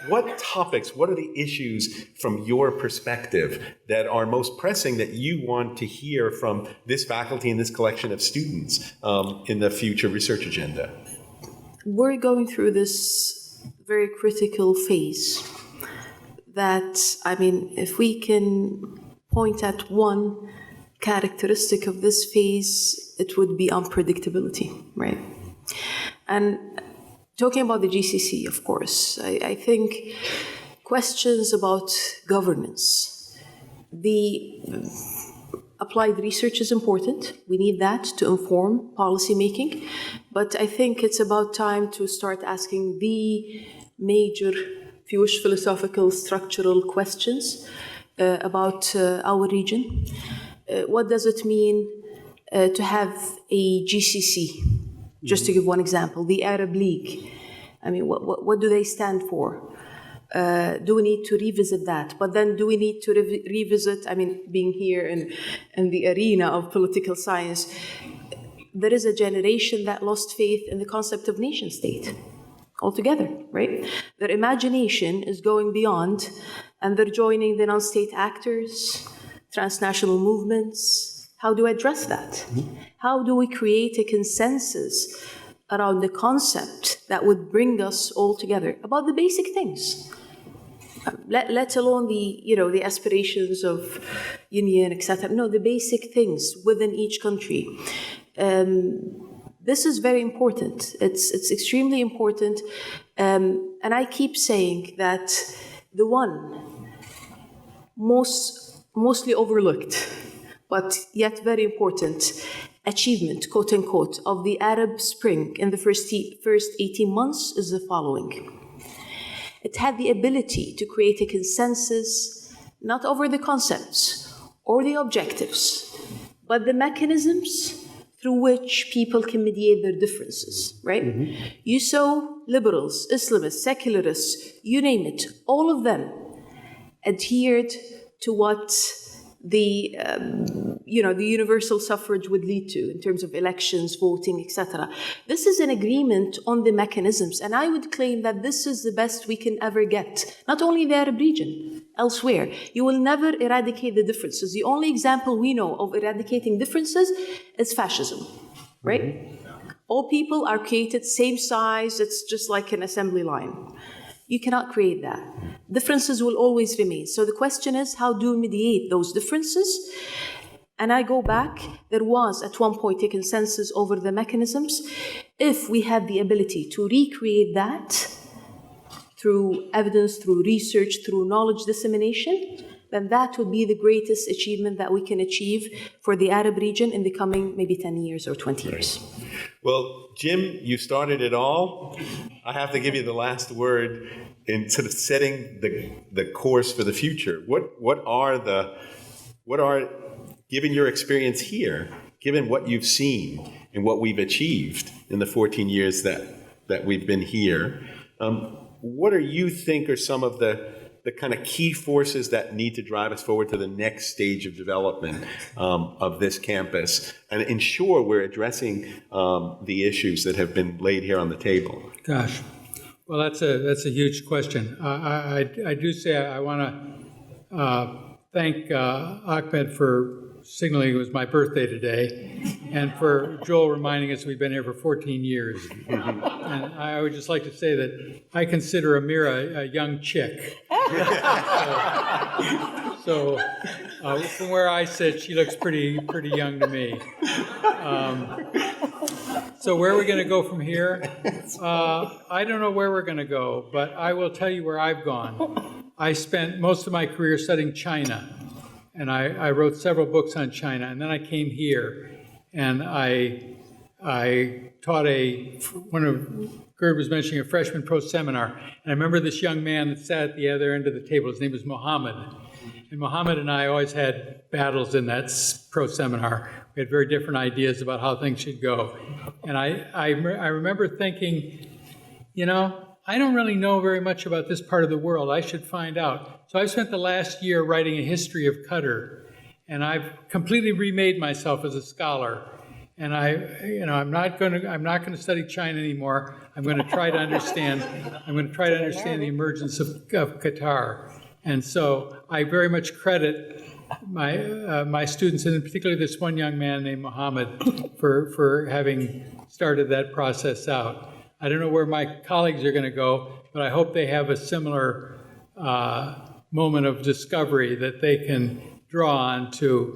Speaker 3: What topics, what are the issues from your perspective that are most pressing that you want to hear from this faculty and this collection of students in the future research agenda?
Speaker 8: We're going through this very critical phase. that, I mean, if we can point at one characteristic of this phase, it would be unpredictability, right? And talking about the GCC, of course, I think questions about governance, the applied research is important. We need that to inform policymaking. But I think it's about time to start asking the major Jewish philosophical structural questions about our region. What does it mean to have a GCC? Just to give one example, the Arab League. I mean, what do they stand for? Do we need to revisit that? But then do we need to revisit, I mean, being here in the arena of political science, there is a generation that lost faith in the concept of nation state altogether, right? Their imagination is going beyond, and they're joining the non-state actors, transnational movements. How do we address that? How do we create a consensus around the concept that would bring us all together about the basic things? Let alone the aspirations of union, etc. No, the basic things within each country. This is very important. It's extremely important. And I keep saying that the one mostly overlooked, but yet very important achievement, quote unquote, of the Arab Spring in the first 18 months is the following. It had the ability to create a consensus, not over the concepts or the objectives, but the mechanisms through which people can mediate their differences, right? Mm-hmm. You saw liberals, Islamists, secularists, you name it, all of them adhered to what the universal suffrage would lead to in terms of elections, voting, etc. This is an agreement on the mechanisms, and I would claim that this is the best we can ever get, not only in the Arab region, elsewhere. You will never eradicate the differences. The only example we know of eradicating differences is fascism, right? Mm-hmm. All people are created same size, it's just like an assembly line. You cannot create that. Differences will always remain. So the question is, how do we mediate those differences? And I go back, there was at one point a consensus over the mechanisms. If we had the ability to recreate that through evidence, through research, through knowledge dissemination, then that would be the greatest achievement that we can achieve for the Arab region in the coming maybe 10 years or 20 years.
Speaker 3: Well, Jim, you started it all. I have to give you the last word in sort of setting the course for the future. What are, given your experience here, given what you've seen and what we've achieved in the 14 years that we've been here, what do you think are some of the kind of key forces that need to drive us forward to the next stage of development of this campus and ensure we're addressing the issues that have been laid here on the table?
Speaker 4: Gosh, well, that's a huge question. I do say I want to thank Ahmed for signaling it was my birthday today, and for Joel reminding us we've been here for 14 years. And I would just like to say that I consider Amira a young chick. So from where I sit, she looks pretty young to me. So where are we going to go from here? I don't know where we're going to go, but I will tell you where I've gone. I spent most of my career studying China. And I wrote several books on China, and then I came here, and I taught Garrard was mentioning a freshman pro seminar, and I remember this young man that sat at the other end of the table. His name was Mohammed, and Mohammed and I always had battles in that pro seminar. We had very different ideas about how things should go, and I remember thinking, I don't really know very much about this part of the world. I should find out. So I've spent the last year writing a history of Qatar, and I've completely remade myself as a scholar. And I'm not going to study China anymore. I'm going to try to understand the emergence of Qatar. And so I very much credit my students, and particularly this one young man named Mohammed, for having started that process out. I don't know where my colleagues are going to go, but I hope they have a similar moment of discovery that they can draw on to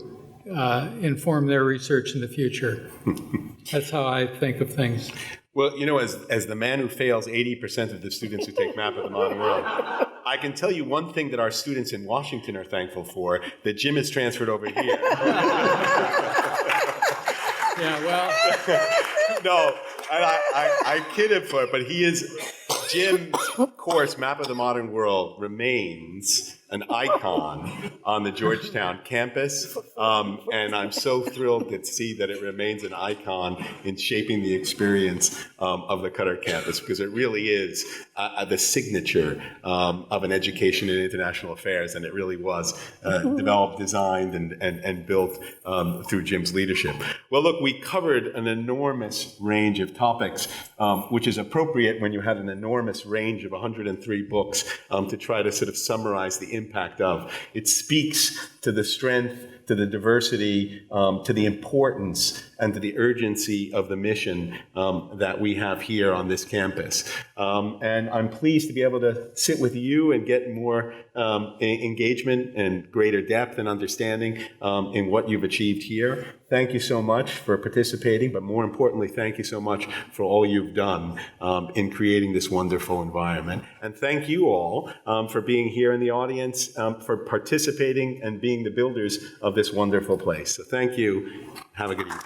Speaker 4: inform their research in the future. That's how I think of things.
Speaker 3: Well, you know, as the man who fails 80% of the students who take Map of the Modern World, I can tell you one thing that our students in Washington are thankful for, that Jim is transferred over here.
Speaker 4: Yeah, well.
Speaker 3: No, I kid him for it, but Jim's course, Map of the Modern World, remains an icon on the Georgetown campus, and I'm so thrilled to see that it remains an icon in shaping the experience of the Qatar campus, because it really is the signature of an education in international affairs, and it really was developed, designed, and built through Jim's leadership. Well, look, we covered an enormous range of topics, which is appropriate when you had an enormous range of 103 books to try to sort of summarize the impact of. It speaks to the strength, to the diversity, to the importance, and to the urgency of the mission that we have here on this campus. And I'm pleased to be able to sit with you and get more engagement and greater depth and understanding in what you've achieved here. Thank you so much for participating, but more importantly, thank you so much for all you've done in creating this wonderful environment. And thank you all for being here in the audience, for participating and being the builders of this wonderful place. So thank you. Have a good evening.